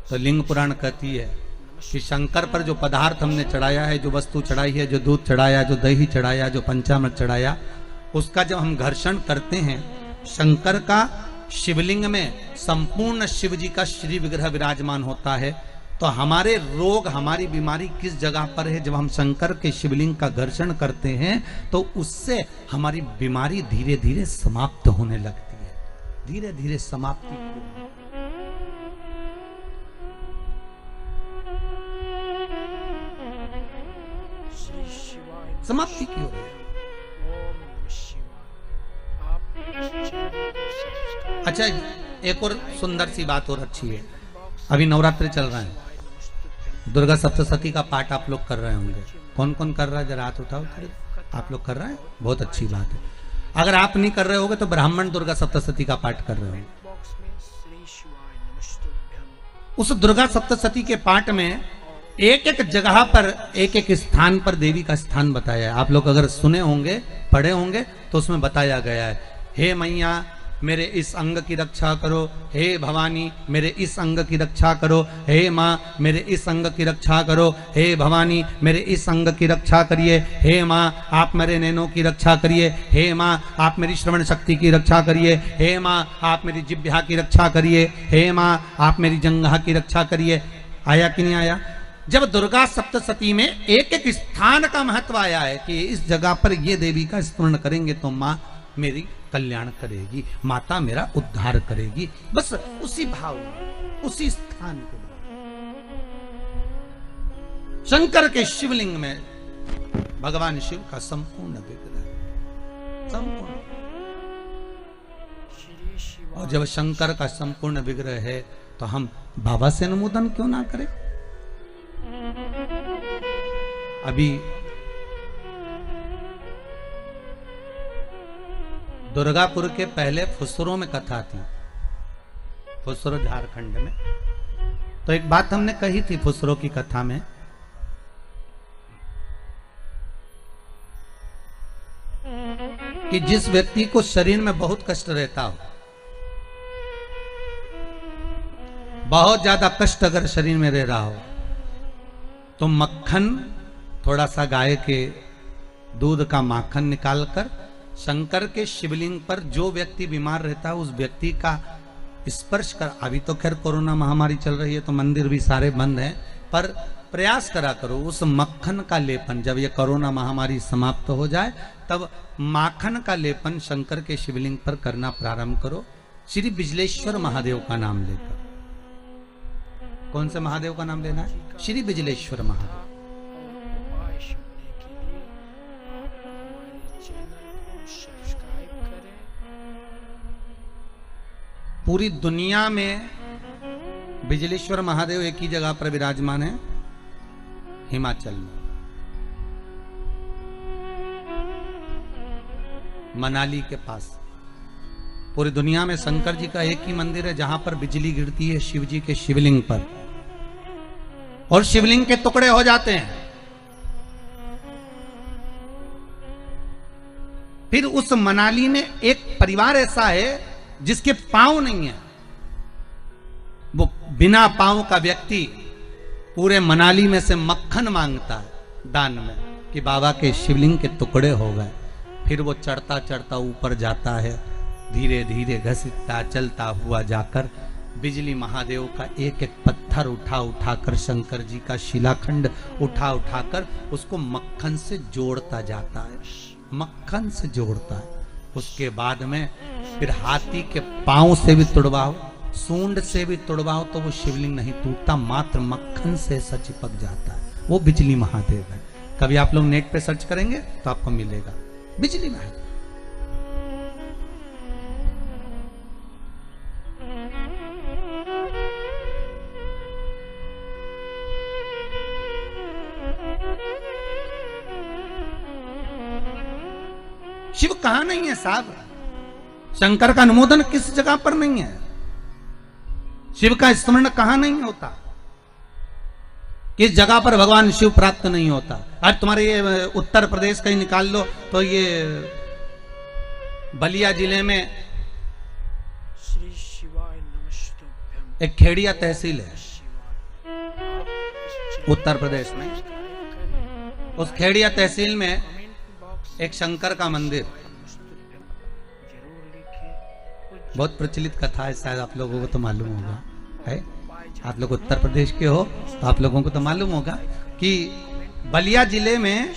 तो लिंग पुराण कहती है कि शंकर पर जो पदार्थ हमने चढ़ाया है, जो वस्तु चढ़ाई है, जो दूध चढ़ाया, जो दही चढ़ाया, जो पंचामृत चढ़ाया, उसका जब हम घर्षण करते हैं, शंकर का शिवलिंग में संपूर्ण शिव जी का श्री विग्रह विराजमान होता है। तो हमारे रोग, हमारी बीमारी किस जगह पर है? जब हम शंकर के शिवलिंग का घर्षण करते हैं तो उससे हमारी बीमारी धीरे धीरे समाप्त होने लगती है, धीरे धीरे समाप्ति श्री शिवाय समाप्ति की ओर। ओम नमः शिवाय। आप इस चैनल को सब्सक्राइब अच्छा, एक और सुंदर सी बात और अच्छी है। अभी नवरात्रि चल रहा है, दुर्गा सप्तशती का पाठ आप लोग कर रहे होंगे। कौन कौन कर रहा है? जरा हाथ उठाओ। आप लोग कर रहे हैं, बहुत अच्छी बात है। अगर आप नहीं कर रहे होगे तो ब्राह्मण दुर्गा सप्तशती का पाठ कर रहे होंगे। बॉक्स में श्री शिवाय नमस्तुभ्यम। उस दुर्गा सप्तशती के पाठ में एक एक जगह पर, एक एक स्थान पर देवी का स्थान बताया है। आप लोग अगर सुने होंगे, पढ़े होंगे, तो उसमें बताया गया है, हे मैया मेरे इस अंग की रक्षा करो, हे भवानी मेरे इस अंग की रक्षा करो, हे माँ मेरे इस अंग की रक्षा करो, हे भवानी मेरे इस अंग की रक्षा करिए, हे माँ आप मेरे नैनों की रक्षा करिए, हे माँ आप मेरी श्रवण शक्ति की रक्षा करिए, हे माँ आप मेरी जिह्वा की रक्षा करिए, हे माँ आप मेरी जंघा की रक्षा करिए। आया कि नहीं आया? जब दुर्गा सप्तशती में एक एक स्थान का महत्व आया है कि इस जगह पर ये देवी का स्मरण करेंगे तो माँ मेरी कल्याण करेगी, माता मेरा उद्धार करेगी। बस उसी भाव में, उसी स्थान के शंकर के शिवलिंग में भगवान शिव का संपूर्ण विग्रह, संपूर्ण। श्री शिवाय और जब शंकर का संपूर्ण विग्रह है तो हम बाबा से अनुमोदन क्यों ना करें? अभी दुर्गापुर के पहले फुसरो में कथा थी, फुसरो झारखंड में। तो एक बात हमने कही थी फुसरो की कथा में कि जिस व्यक्ति को शरीर में बहुत कष्ट रहता हो, बहुत ज्यादा कष्ट अगर शरीर में रह रहा हो, तो मक्खन, थोड़ा सा गाय के दूध का माखन निकालकर शंकर के शिवलिंग पर जो व्यक्ति बीमार रहता है उस व्यक्ति का स्पर्श कर। अभी तो खैर कोरोना महामारी चल रही है तो मंदिर भी सारे बंद हैं, पर प्रयास करा करो उस मक्खन का लेपन। जब ये कोरोना महामारी समाप्त हो जाए तब माखन का लेपन शंकर के शिवलिंग पर करना प्रारंभ करो, श्री बिजलेश्वर महादेव का नाम लेकर। कौन से महादेव का नाम लेना है? श्री बिजलेश्वर महादेव। उपाय सुनने के लिए आप हमारे चैनल को सब्सक्राइब करें। पूरी दुनिया में बिजलेश्वर महादेव एक ही जगह पर विराजमान है, हिमाचल में, मनाली के पास। पूरी दुनिया में शंकर जी का एक ही मंदिर है जहां पर बिजली गिरती है शिव जी के शिवलिंग पर और शिवलिंग के टुकड़े हो जाते हैं। फिर उस मनाली में एक परिवार ऐसा है जिसके पांव नहीं है, वो बिना पांव का व्यक्ति पूरे मनाली में से मक्खन मांगता है। दान में कि बाबा के शिवलिंग के टुकड़े हो गए। फिर वो चढ़ता चढ़ता ऊपर जाता है, धीरे धीरे घसीटता चलता हुआ जाकर बिजली महादेव का एक एक पत्थर उठा उठाकर, शंकर जी का शिलाखंड उठा उठाकर उसको मक्खन से जोड़ता जाता है, मक्खन से जोड़ता है। उसके बाद में फिर हाथी के पांव से भी तुड़वाओ, सूंड से भी तुड़वाओ तो वो शिवलिंग नहीं टूटता, मात्र मक्खन से ऐसा चिपक जाता है। वो बिजली महादेव है। कभी आप लोग नेट पे सर्च करेंगे तो आपको मिलेगा बिजली महादेव। शिव कहां नहीं है साहब? शंकर का अनुमोदन किस जगह पर नहीं है? शिव का स्मरण कहां नहीं होता? किस जगह पर भगवान शिव प्राप्त नहीं होता? आज तुम्हारे ये उत्तर प्रदेश का ही निकाल लो तो ये बलिया जिले में श्री शिवाय नमस्तुभ्यम एक खेड़िया तहसील है उत्तर प्रदेश में। उस खेड़िया तहसील में एक शंकर का मंदिर, बहुत प्रचलित कथा है, शायद आप लोगों को तो मालूम होगा है। आप लोग उत्तर प्रदेश के हो तो आप लोगों को तो मालूम होगा कि बलिया जिले में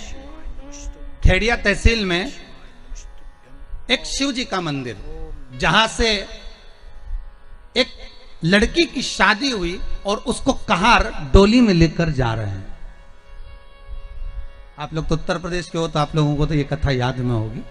खेड़िया तहसील में एक शिव जी का मंदिर, जहां से एक लड़की की शादी हुई और उसको कहार डोली में लेकर जा रहे हैं। आप लोग तो उत्तर प्रदेश के हो तो आप लोगों को तो ये कथा याद में होगी।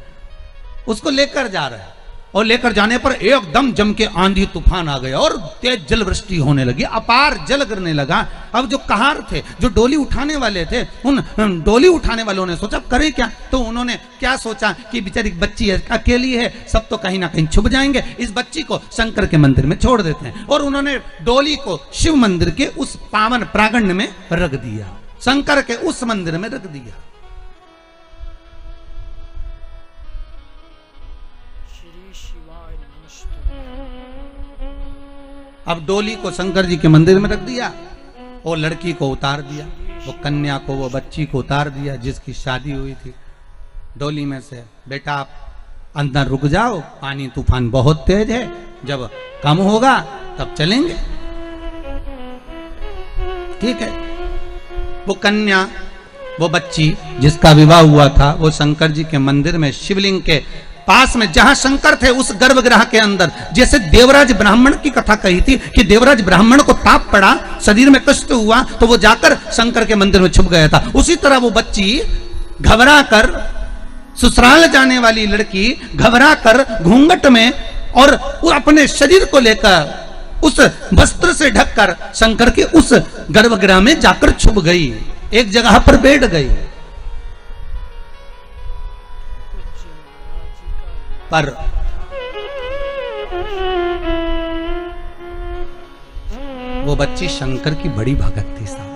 उसको लेकर जा रहे हैं और लेकर जाने पर एकदम जम के आंधी तूफान आ गया और तेज जल वृष्टि होने लगी, अपार जल गिरने लगा। अब जो कहार थे, जो डोली उठाने वाले थे, उन डोली उठाने वालों ने सोचा करें क्या? तो उन्होंने क्या सोचा कि बेचारी बच्ची अकेली है, सब तो कहीं ना कहीं छुप जाएंगे, इस बच्ची को शंकर के मंदिर में छोड़ देते हैं। और उन्होंने डोली को शिव मंदिर के उस पावन प्रांगण में रख दिया, शंकर के उस मंदिर में रख दिया। अब डोली को शंकर जी के मंदिर में रख दिया और लड़की को उतार दिया, वो कन्या को, वो बच्ची को उतार दिया जिसकी शादी हुई थी डोली में से। बेटा आप अंदर रुक जाओ, पानी तूफान बहुत तेज है, जब कम होगा तब चलेंगे। ठीक है। वो कन्या, वो बच्ची जिसका विवाह हुआ था, वो शंकर जी के मंदिर में शिवलिंग के पास में, जहां शंकर थे उस गर्भगृह के अंदर, जैसे देवराज ब्राह्मण की कथा कही थी कि देवराज ब्राह्मण को ताप पड़ा, शरीर में कष्ट हुआ तो वो जाकर शंकर के मंदिर में छुप गया था। उसी तरह वो बच्ची घबरा कर, ससुराल जाने वाली लड़की घबरा कर घूंघट में और अपने शरीर को लेकर उस वस्त्र से ढककर शंकर के उस गर्भगृह में जाकर छुप गई, एक जगह पर बैठ गई। पर वो बच्ची शंकर की बड़ी भगत थी साहब।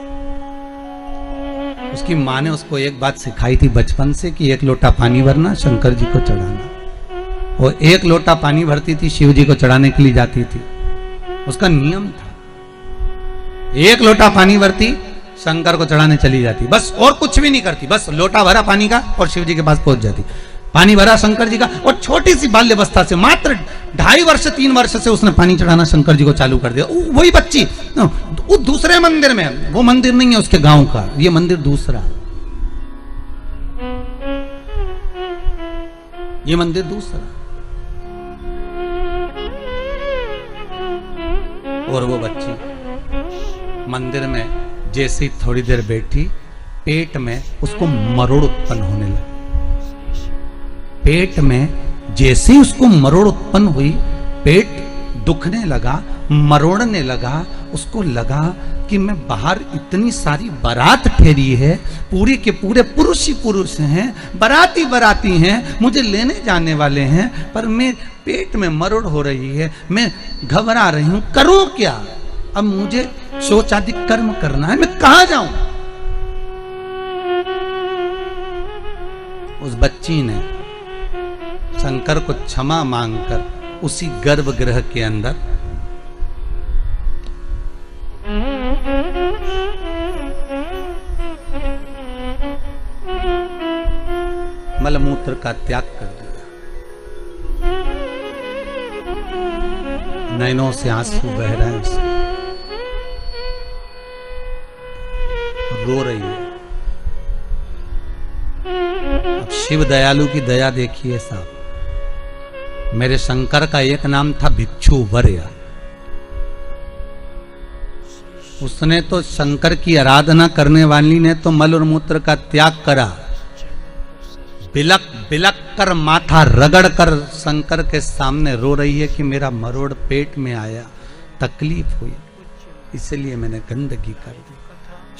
उसकी माँ ने उसको एक बात सिखाई थी बचपन से कि एक लोटा पानी भरना, शंकर जी को चढ़ाना। वो एक लोटा पानी भरती थी, शिव जी को चढ़ाने के लिए जाती थी, उसका नियम था। एक लोटा पानी भरती, शंकर को चढ़ाने चली जाती, बस और कुछ भी नहीं करती, बस लोटा भरा पानी का और शिव जी के पास पहुंच जाती। पानी भरा शंकर जी का, और छोटी सी बाल्यावस्था से, मात्र 2.5 वर्ष 3 वर्ष से उसने पानी चढ़ाना शंकर जी को चालू कर दिया। वही बच्ची दूसरे मंदिर में, वो मंदिर नहीं है उसके गांव का, ये मंदिर दूसरा, ये मंदिर दूसरा। और वो बच्ची मंदिर में जैसे ही थोड़ी देर बैठी, पेट में उसको मरोड़ उत्पन्न होने लगा। पेट में जैसे ही उसको मरोड़ उत्पन्न हुई, पेट दुखने लगा, मरोड़ने लगा। उसको लगा कि मैं बाहर इतनी सारी बारात ठहरी है, पूरी के पूरे पुरुष ही पुरुष हैं, बाराती बाराती हैं, मुझे लेने जाने वाले हैं, पर मैं पेट में मरोड़ हो रही है, मैं घबरा रही हूं, करूं क्या? अब मुझे शौचादि कर्म करना है, मैं कहां जाऊं? उस बच्ची ने शंकर को क्षमा मांगकर उसी गर्भगृह के अंदर मल मूत्र का त्याग कर दिया। नैनों से आंसू बह रहे हैं उसके, रो रही है। अब शिव दयालु की दया देखिए साहब, मेरे शंकर का एक नाम था भिक्षु वर्य। उसने तो शंकर की आराधना करने वाली ने तो मल और मूत्र का त्याग करा, बिलक बिलक कर माथा रगड़ कर शंकर के सामने रो रही है कि मेरा मरोड़ पेट में आया, तकलीफ हुई, इसलिए मैंने गंदगी कर दी।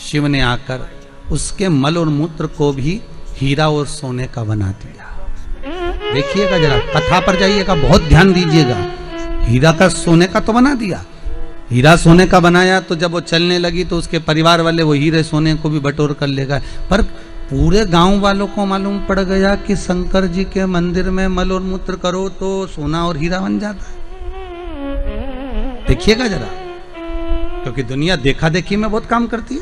शिव ने आकर उसके मल और मूत्र को भी हीरा और सोने का बना दिया। देखिएगा जरा, कथा पर जाइएगा, बहुत ध्यान दीजिएगा। हीरा का सोने का तो बना दिया, हीरा सोने का बनाया तो जब वो चलने लगी तो उसके परिवार वाले वो हीरे सोने को भी बटोर कर ले गए। पर पूरे गांव वालों को मालूम पड़ गया कि शंकर जी के मंदिर में मल और मूत्र करो तो सोना और हीरा बन जाता है। देखिएगा जरा, क्योंकि दुनिया देखा देखी में बहुत काम करती है।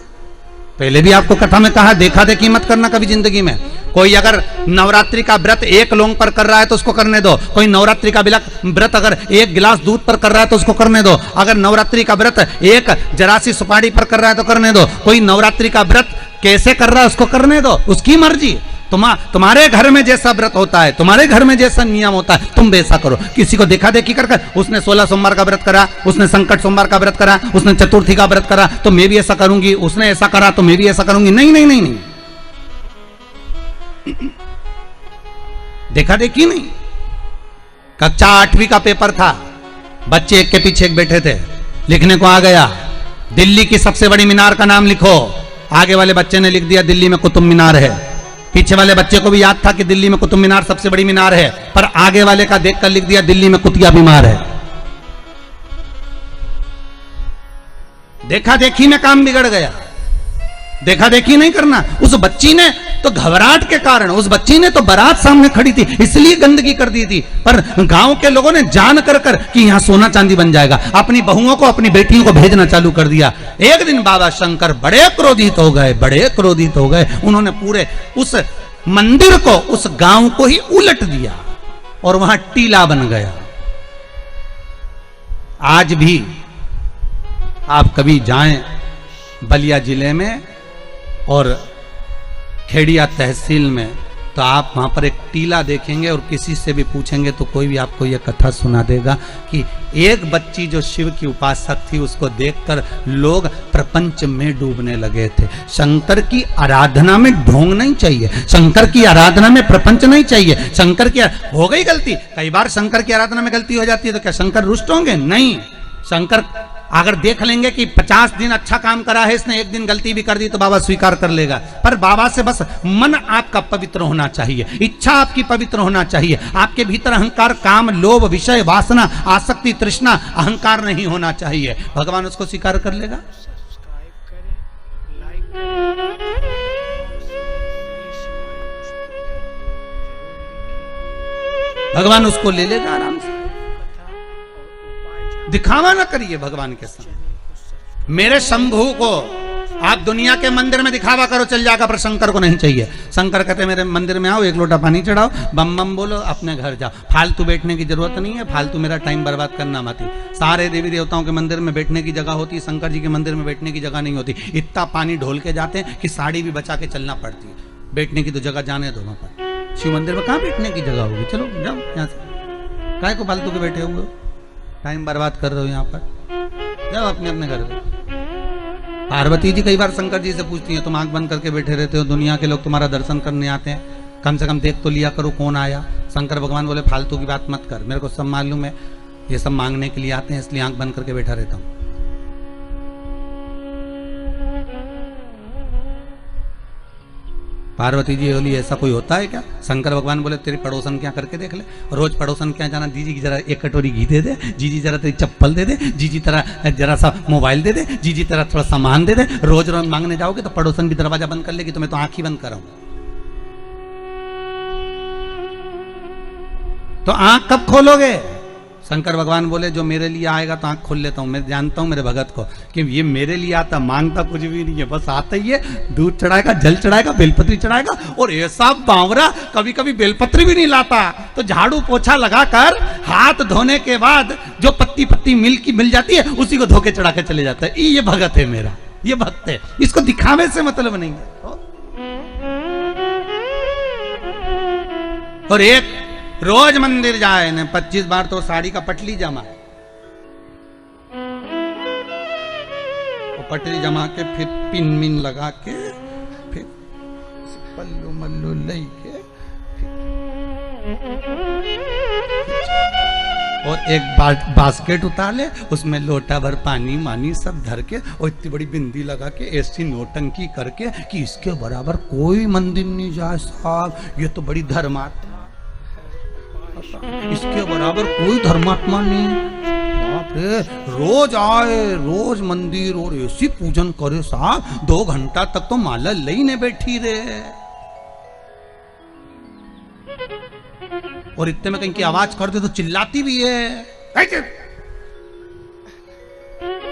पहले भी आपको कथा में कहा, देखा देखी मत करना कभी जिंदगी में। कोई अगर नवरात्रि का व्रत एक लौंग पर कर रहा है तो उसको करने दो। कोई नवरात्रि का व्रत अगर एक गिलास दूध पर कर रहा है तो उसको करने दो। अगर नवरात्रि का व्रत एक जरासी सुपारी पर कर रहा है तो करने दो। कोई नवरात्रि का व्रत कैसे कर रहा है उसको करने दो, उसकी मर्जी। तुम्हारे घर में जैसा व्रत होता है, तुम्हारे घर में जैसा नियम होता है, तुम वैसा करो। किसी को देखा देखी कर उसने 16 सोमवार का व्रत करा, उसने संकट सोमवार का व्रत करा, उसने चतुर्थी का व्रत करा तो मैं भी ऐसा करूंगी, उसने ऐसा करा तो मैं भी ऐसा करूंगी। नहीं नहीं नहीं नहीं, देखा देखी नहीं। कक्षा 8वीं का पेपर था, बच्चे एक के पीछे एक बैठे थे, लिखने को आ गया दिल्ली की सबसे बड़ी मीनार का नाम लिखो। आगे वाले बच्चे ने लिख दिया दिल्ली में कुतुब मीनार है। पीछे वाले बच्चे को भी याद था कि दिल्ली में कुतुब मीनार सबसे बड़ी मीनार है, पर आगे वाले का देखकर लिख दिया दिल्ली में कुतिया बीमार है। देखा देखी में काम बिगड़ गया। देखा देखी नहीं करना। उस बच्ची ने तो घबराहट के कारण, उस बच्ची ने तो बारात सामने खड़ी थी इसलिए गंदगी कर दी थी, पर गांव के लोगों ने जान कर कि यहां सोना चांदी बन जाएगा, अपनी बहुओं को अपनी बेटियों को भेजना चालू कर दिया। एक दिन बाबा शंकर बड़े क्रोधित हो गए, बड़े क्रोधित हो गए। उन्होंने पूरे उस मंदिर को, उस गांव को ही उलट दिया और वहां टीला बन गया। आज भी आप कभी जाएं बलिया जिले में और खेड़िया तहसील में तो आप वहां पर एक टीला देखेंगे और किसी से भी पूछेंगे तो कोई भी आपको यह कथा सुना देगा कि एक बच्ची जो शिव की उपासक थी उसको देखकर लोग प्रपंच में डूबने लगे थे। शंकर की आराधना में ढोंग नहीं चाहिए, शंकर की आराधना में प्रपंच नहीं चाहिए। शंकर की हो गई गलती, कई बार शंकर की आराधना में गलती हो जाती है तो क्या शंकर रुष्ट होंगे? नहीं। शंकर अगर देख लेंगे कि 50 दिन अच्छा काम करा है इसने, एक दिन गलती भी कर दी तो बाबा स्वीकार कर लेगा। पर बाबा से बस मन आपका पवित्र होना चाहिए, इच्छा आपकी पवित्र होना चाहिए। आपके भीतर अहंकार, काम, लोभ, विषय, वासना, आसक्ति, तृष्णा, अहंकार नहीं होना चाहिए। भगवान उसको स्वीकार कर लेगा। सब्सक्राइब करें, लाइक भगवान उसको ले लेगा आराम से। दिखावा ना करिए भगवान के सामने। मेरे शंभू को आप दुनिया के मंदिर में दिखावा करो चल जाएगा, पर शंकर को नहीं चाहिए। शंकर कहते मेरे मंदिर में आओ, एक लोटा पानी चढ़ाओ, बम बम बोलो, अपने घर जाओ। फालतू बैठने की जरूरत नहीं है, फालतू मेरा टाइम बर्बाद करना मत। सारे देवी देवताओं के मंदिर में बैठने की जगह होती है, शंकर जी के मंदिर में बैठने की जगह नहीं होती। इतना पानी ढोल के जाते हैं कि साड़ी भी बचा के चलना पड़ती है। बैठने की तो जगह जाने दो वहां पर। शिव मंदिर में कहाँ बैठने की जगह होगी? चलो जाओ यहाँ से, काय को फालतू के बैठे हुए, टाइम बर्बाद कर रहे हो यहाँ पर, जाओ अपने अपने घर में। पार्वती जी कई बार शंकर जी से पूछती हैं, तुम आंख बंद करके बैठे रहते हो, दुनिया के लोग तुम्हारा दर्शन करने आते हैं, कम से कम देख तो लिया करो कौन आया। शंकर भगवान बोले फालतू की बात मत कर, मेरे को सब मालूम है, ये सब मांगने के लिए आते हैं इसलिए आंख बंद करके बैठा रहता हूँ। पार्वती जी बोली ऐसा कोई होता है क्या? शंकर भगवान बोले तेरी पड़ोसन क्या करके देख ले। रोज पड़ोसन क्या जाना, जीजी की जरा एक कटोरी घी दे दे, जीजी जरा तेरी चप्पल दे दे, जीजी तरह जरा सा मोबाइल दे दे, जीजी तरह थोड़ा सामान दे दे। रोज रोज मांगने जाओगे तो पड़ोसन भी दरवाजा बंद कर लेगी, तो मैं तो आंख ही बंद कराऊंगा। तो आंख कब खोलोगे? शंकर भगवान बोले जो मेरे लिए आएगा तो आंख खोल लेता हूँ, मैं जानता हूँ मेरे भगत को कि ये मेरे लिए आता, मांगता कुछ भी नहीं है, बस आता ही है, दूध चढ़ाएगा, जल चढ़ाएगा, बेलपत्री चढ़ाएगा। और ऐसा बावरा कभी कभी बेलपत्री भी नहीं लाता, तो झाड़ू पोछा लगाकर हाथ धोने के बाद जो पत्ती पत्ती मिल जाती है उसी को धो के चढ़ा के चले जाता है। ये भगत है मेरा, ये भक्त है, इसको दिखावे से मतलब नहीं है। और एक रोज मंदिर जाए ने 25 बार तो साड़ी का पटली जमा, पटली जमा के फिर पिन मिन लगा के फिर पल्लू मल्लू ले के और एक बास्केट उतार ले, उसमें लोटा भर पानी मानी सब धर के और इतनी बड़ी बिंदी लगा के ऐसी नोटंकी करके कि इसके बराबर कोई मंदिर नहीं जाए साहब, ये तो बड़ी धर्मात्मा, इसके बराबर कोई धर्मात्मा नहीं। बाप रे, रोज आए, रोज मंदिर और ऐसी पूजन करे साहब, 2 घंटा तक तो माला लेने बैठी रहे। और इतने में कहीं की आवाज कर दे तो चिल्लाती भी है,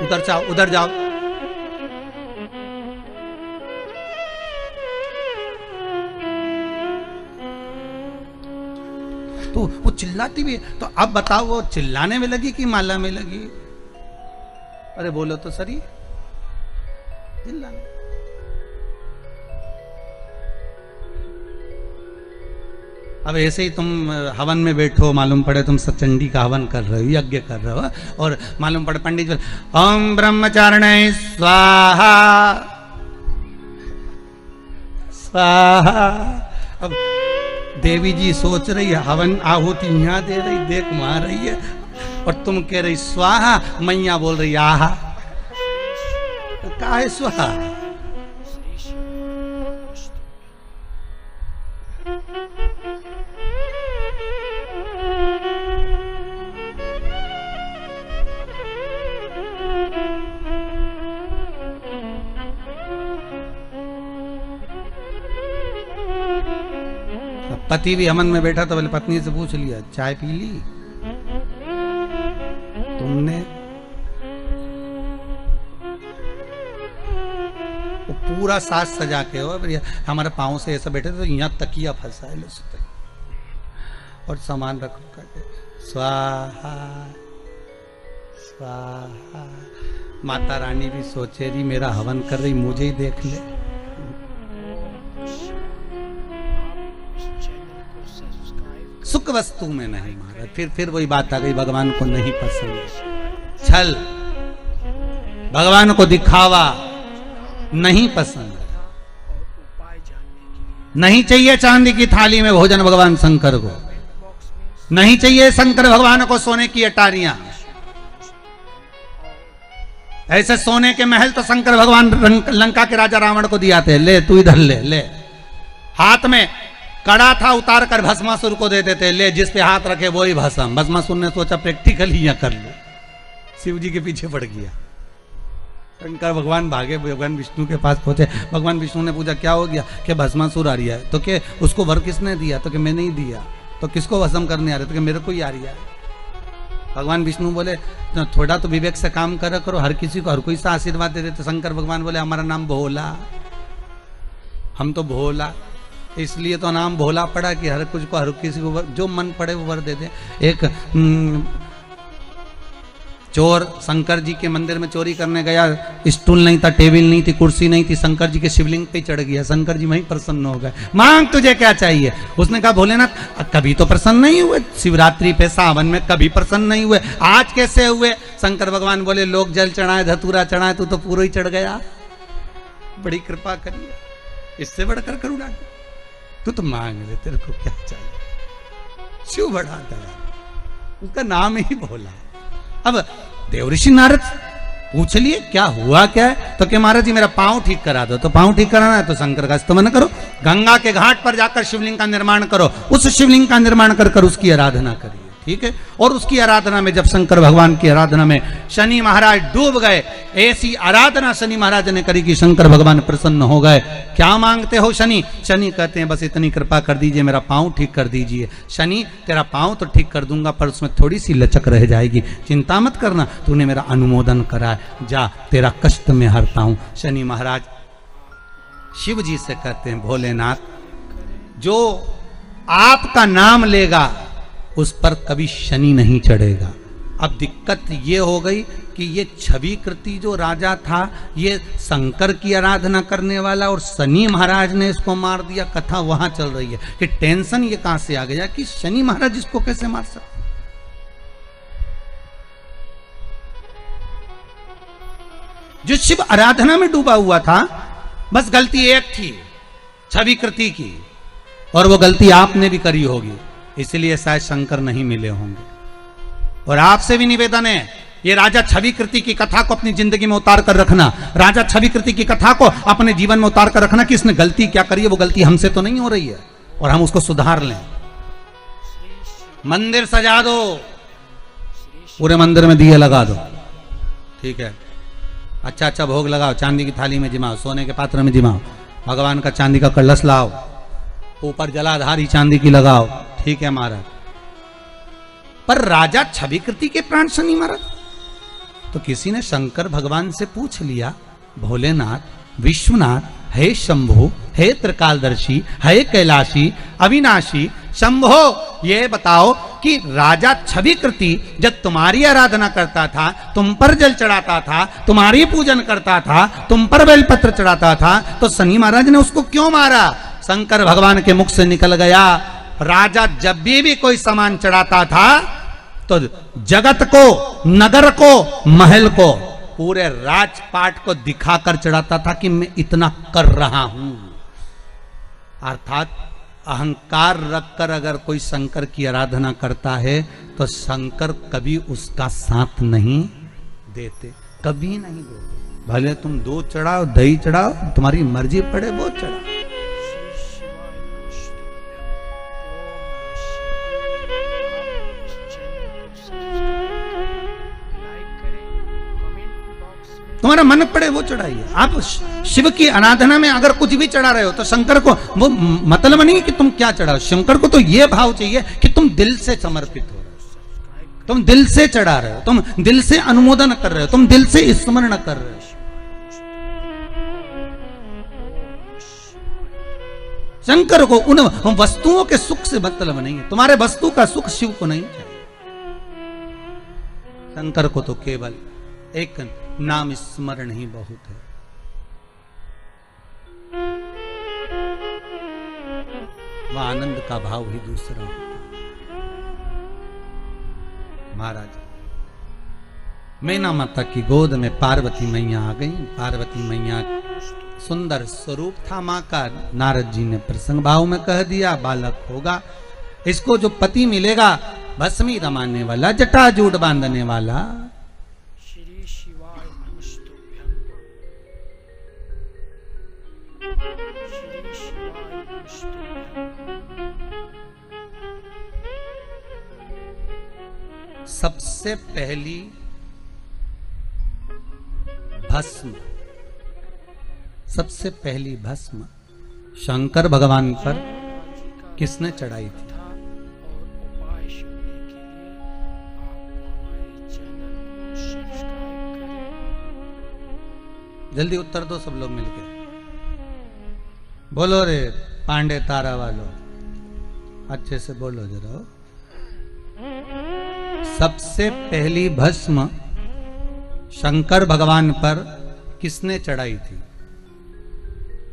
उधर जाओ, उधर जाओ। तो वो चिल्लाती भी है। तो अब बताओ वो चिल्लाने में लगी कि माला में लगी? अरे बोलो तो सही, चिल्लाने। अब ऐसे ही तुम हवन में बैठो, मालूम पड़े तुम सचंडी का हवन कर रहे हो, यज्ञ कर रहे हो, और मालूम पड़े पंडित जी ओम ब्रह्मचारिणे स्वाहा स्वाहा। अब देवी जी सोच रही है हवन आहुति यहाँ दे रही, देख मार रही है, और तुम कह रही स्वाहा, मैया बोल रही आहा। का है स्वाहा? पति भी हवन में बैठा तो बोले पत्नी से पूछ लिया चाय पी ली तुमने? वो पूरा साज सजा के हो, हमारे पाँव से ऐसा बैठे तो यहाँ तकिया फंसा है, और सामान रख करके स्वाहा स्वाहा। माता रानी भी सोचे रही मेरा हवन कर रही, मुझे ही देख ले। सुख वस्तु में नहीं मारा, फिर वही बात आ गई, भगवान को नहीं पसंद छल, भगवान को दिखावा नहीं पसंद। नहीं चाहिए चांदी की थाली में भोजन भगवान शंकर को, नहीं चाहिए शंकर भगवान को सोने की अटारियां। ऐसे सोने के महल तो शंकर भगवान लंका के राजा रावण को दिया थे, ले तू इधर ले, ले। हाथ में कड़ा था, उतार कर भस्मासुर को दे देते, ले जिस पे हाथ रखे वो ही भस्म। भस्मासुर ने सोचा प्रैक्टिकली यहाँ कर लो, शिव जी के पीछे पड़ गया। शंकर भगवान भागे, भगवान विष्णु के पास पहुंचे। भगवान विष्णु ने पूछा क्या हो गया? कि भस्मासुर आ रहा है। तो क्या उसको वर किसने दिया? तो कि मैंने ही दिया। तो किसको भस्म करने आ रहे? तो कि मेरे को ही आ रहा है। भगवान विष्णु बोले तो थोड़ा तो विवेक से काम करा करो, हर किसी को हर कोई सा आशीर्वाद दे देते। शंकर भगवान बोले हमारा नाम भोला, हम तो भोला, इसलिए तो नाम भोला पड़ा कि हर कुछ को हर किसी को जो मन पड़े वो वर दे दे। एक चोर शंकर जी के मंदिर में चोरी करने गया, स्टूल नहीं था, टेबल नहीं थी, कुर्सी नहीं थी, शंकर जी के शिवलिंग पे चढ़ गया। शंकर जी वहीं प्रसन्न हो गए, मांग तुझे क्या चाहिए? उसने कहा भोलेनाथ कभी तो प्रसन्न नहीं हुए, शिवरात्रि पे सावन में कभी प्रसन्न नहीं हुए, आज कैसे हुए? शंकर भगवान बोले लोग जल चढ़ाए, धतूरा चढ़ाए, तू तो पूरा ही चढ़ गया, बड़ी कृपा करिए, इससे बढ़कर करुणा तू तो मांग ले, तेरे को क्या चाहिए? शिव बढ़ा दया, उसका नाम ही भोला। अब देवऋषि नारद पूछ लिए क्या हुआ क्या है? तो कि महाराज जी मेरा पांव ठीक करा दो। तो पांव ठीक कराना है तो शंकर का स्तमन करो, गंगा के घाट पर जाकर शिवलिंग का निर्माण करो, उस शिवलिंग का निर्माण कर उसकी आराधना करिए। ठीक है। और उसकी आराधना में, जब शंकर भगवान की आराधना में शनि महाराज डूब गए, ऐसी आराधना शनि महाराज ने करी कि शंकर भगवान प्रसन्न हो गए। क्या मांगते हो शनि? शनि कहते हैं बस इतनी कृपा कर दीजिए, मेरा पांव ठीक कर दीजिए। शनि तेरा पांव तो ठीक कर दूंगा, पर उसमें थोड़ी सी लचक रह जाएगी, चिंता मत करना, तूने मेरा अनुमोदन करा है, जा तेरा कष्ट में हरता हूं। शनि महाराज शिव जी से कहते हैं, भोलेनाथ, जो आपका नाम लेगा उस पर कभी शनि नहीं चढ़ेगा। अब दिक्कत ये हो गई कि ये छवि कृति जो राजा था, ये शंकर की आराधना करने वाला, और शनि महाराज ने इसको मार दिया। कथा वहां चल रही है कि टेंशन ये कहां से आ गया कि शनि महाराज इसको कैसे मार सकते। जो शिव आराधना में डूबा हुआ था, बस गलती एक थी छवि कृति की, और वो गलती आपने भी करी होगी, इसलिए शायद शंकर नहीं मिले होंगे। और आपसे भी निवेदन है, ये राजा छवि कृति की कथा को अपनी जिंदगी में उतार कर रखना, राजा छवि कृति की कथा को अपने जीवन में उतार कर रखना कि इसने गलती क्या करी है, वो गलती हमसे तो नहीं हो रही है, और हम उसको सुधार लें। मंदिर सजा दो, पूरे मंदिर में दिए लगा दो, ठीक है, अच्छा अच्छा भोग लगाओ, चांदी की थाली में जिमाओ, सोने के पात्र में जिमाओ, भगवान का चांदी का कलश लाओ, ऊपर जलाधारी चांदी की लगाओ, ठीक है महाराज। पर राजा छवि कृति के प्राण शनि महाराज, तो किसी ने शंकर भगवान से पूछ लिया, भोलेनाथ, विश्वनाथ, हे शंभो, हे त्रिकालदर्शी, हे कैलाशी, अविनाशी, शंभो, ये बताओ कि राजा छवि कृति जब तुम्हारी आराधना करता था, तुम पर जल चढ़ाता था, तुम्हारी पूजन करता था, तुम पर बेलपत्र चढ़ाता था, तो शनि महाराज ने उसको क्यों मारा? शंकर भगवान के मुख से निकल गया, राजा जब भी कोई सामान चढ़ाता था तो जगत को, नगर को, महल को, पूरे राजपाट को दिखाकर चढ़ाता था कि मैं इतना कर रहा हूं। अर्थात अहंकार रखकर अगर कोई शंकर की आराधना करता है तो शंकर कभी उसका साथ नहीं देते, कभी नहीं देते। भले तुम दूध चढ़ाओ, दही चढ़ाओ, तुम्हारी मर्जी पड़े वो चढ़ाओ। तुम्हारा मन पड़े वो चढ़ाइए। आप शिव की आराधना में अगर कुछ भी चढ़ा रहे हो तो शंकर को वो मतलब नहीं कि तुम क्या चढ़ाओ, शंकर को तो ये भाव चाहिए कि तुम दिल से समर्पित हो रहे हो, तुम दिल से चढ़ा रहे हो, तुम दिल से अनुमोदन कर रहे हो, तुम दिल से स्मरण कर रहे हो। शंकर को उन वस्तुओं के सुख से मतलब नहीं है, तुम्हारे वस्तु का सुख शिव को नहीं चाहिए। शंकर को तो केवल एक नाम स्मरण ही बहुत है। वह आनंद का भाव ही दूसरा होता। महाराज, मैना माता की गोद में पार्वती मैया आ गई। पार्वती मैया सुंदर स्वरूप था मां का। नारद जी ने प्रसंग भाव में कह दिया, बालक होगा, इसको जो पति मिलेगा भस्मी रमाने वाला, जटाजूट बांधने वाला। सबसे पहली भस्म, सबसे पहली भस्म शंकर भगवान पर किसने चढ़ाई थी? जल्दी उत्तर दो सब लोग मिलके, बोलो रे पांडे तारा वालों, अच्छे से बोलो जरा। सबसे पहली भस्म शंकर भगवान पर किसने चढ़ाई थी?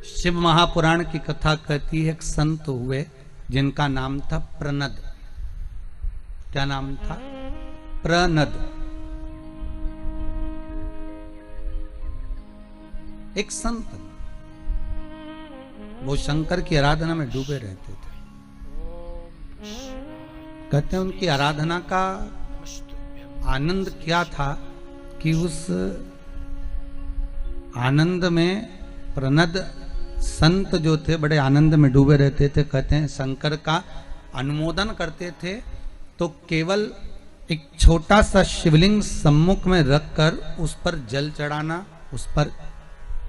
शिव महापुराण की कथा कहती है, एक संत हुए जिनका नाम था प्रनद। क्या नाम था? प्रनद। एक संत, वो शंकर की आराधना में डूबे रहते थे। कहते हैं उनकी आराधना का आनंद क्या था कि उस आनंद में प्रनद संत जो थे बड़े आनंद में डूबे रहते थे। कहते हैं शंकर का अनुमोदन करते थे तो केवल एक छोटा सा शिवलिंग सम्मुख में रखकर उस पर जल चढ़ाना, उस पर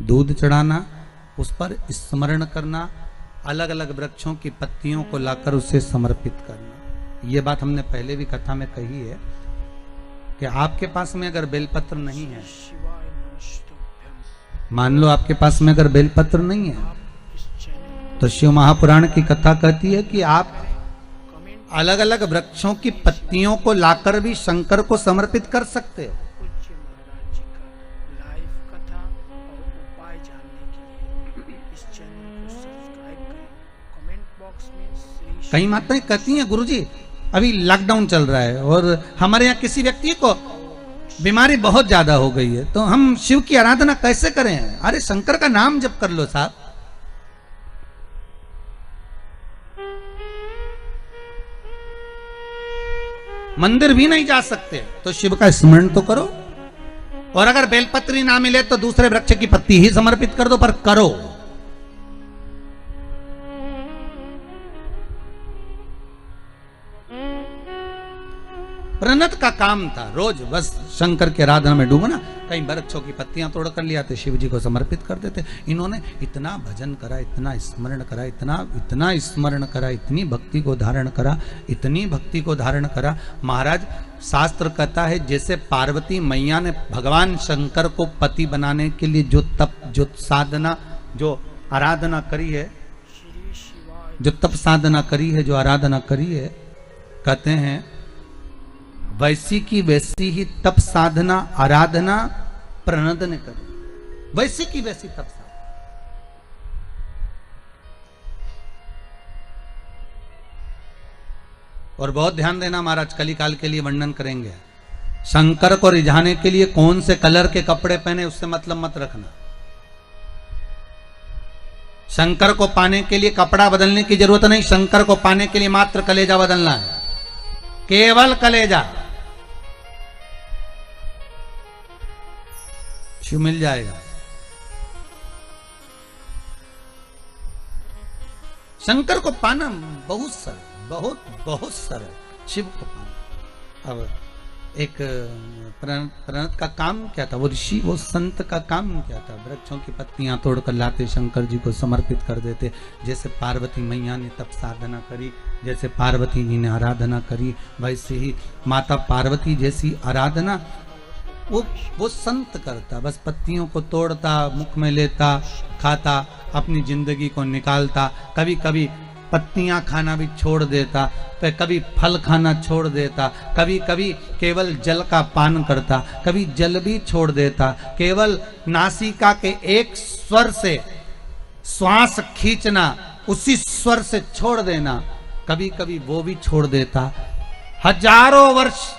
दूध चढ़ाना, उस पर स्मरण करना, अलग अलग वृक्षों की पत्तियों को लाकर उसे समर्पित करना। ये बात हमने पहले भी कथा में कही है कि आपके पास में अगर बेलपत्र नहीं है, शिवाय नमस्तुभ्यं। मान लो आपके पास में अगर बेलपत्र नहीं है, आप इस चैनल तो शिव महापुराण की कथा कहती है कि आप कमेंट अलग अलग वृक्षों की पत्तियों को लाकर भी शंकर को समर्पित कर सकते हो। पूज्य महाराज जी का लाइव कथा और उपाय जानने के लिए इस चैनल को सब्सक्राइब करें। कमेंट बॉक्स में श्री कई माताएं कहती हैं गुरुजी अभी लॉकडाउन चल रहा है और हमारे यहाँ किसी व्यक्ति को बीमारी बहुत ज्यादा हो गई है, तो हम शिव की आराधना कैसे करें? अरे शंकर का नाम जप कर लो साहब। मंदिर भी नहीं जा सकते तो शिव का स्मरण तो करो, और अगर बेलपत्री ना मिले तो दूसरे वृक्ष की पत्ती ही समर्पित कर दो, पर करो। प्रणत का काम था रोज बस शंकर के आराधना में डूबना। कई वृक्षों की पत्तियां तोड़ कर लिया तो शिव जी को समर्पित कर देते। इन्होंने इतना भजन करा, इतना स्मरण करा, इतना स्मरण करा, इतनी भक्ति को धारण करा, इतनी भक्ति को धारण करा। महाराज शास्त्र कहता है जैसे पार्वती मैया ने भगवान शंकर को पति बनाने के लिए जो तप, जो साधना, जो आराधना करी है, श्री शिवाय जो तप साधना करी है, जो आराधना करी है, कहते हैं वैसी की वैसी ही तप साधना आराधना प्रणद ने करी। वैसी की वैसी तप साधना। और बहुत ध्यान देना महाराज, कली काल के लिए वर्णन करेंगे। शंकर को रिझाने के लिए कौन से कलर के कपड़े पहने उससे मतलब मत रखना। शंकर को पाने के लिए कपड़ा बदलने की जरूरत नहीं, शंकर को पाने के लिए मात्र कलेजा बदलना है, केवल कलेजा। शिव मिल जाएगा। शंकर को पाना बहुत सरल, बहुत सरल, शिव को पाना। अब एक प्रणत का काम क्या था, वो ऋषि, वो संत का काम क्या था? वृक्षों की पत्तियां तोड़कर लाते, शंकर जी को समर्पित कर देते। जैसे पार्वती मैया ने तप साधना करी, जैसे पार्वती जी ने आराधना करी, वैसे ही माता पार्वती जैसी आराधना वो संत करता। बस पत्तियों को तोड़ता, मुख में लेता, खाता, अपनी जिंदगी को निकालता। कभी कभी पत्तियां खाना भी छोड़ देता, तो कभी फल खाना छोड़ देता, कभी कभी केवल जल का पान करता, कभी जल भी छोड़ देता। केवल नासिका के एक स्वर से श्वास खींचना, उसी स्वर से छोड़ देना, कभी कभी वो भी छोड़ देता। हजारों वर्ष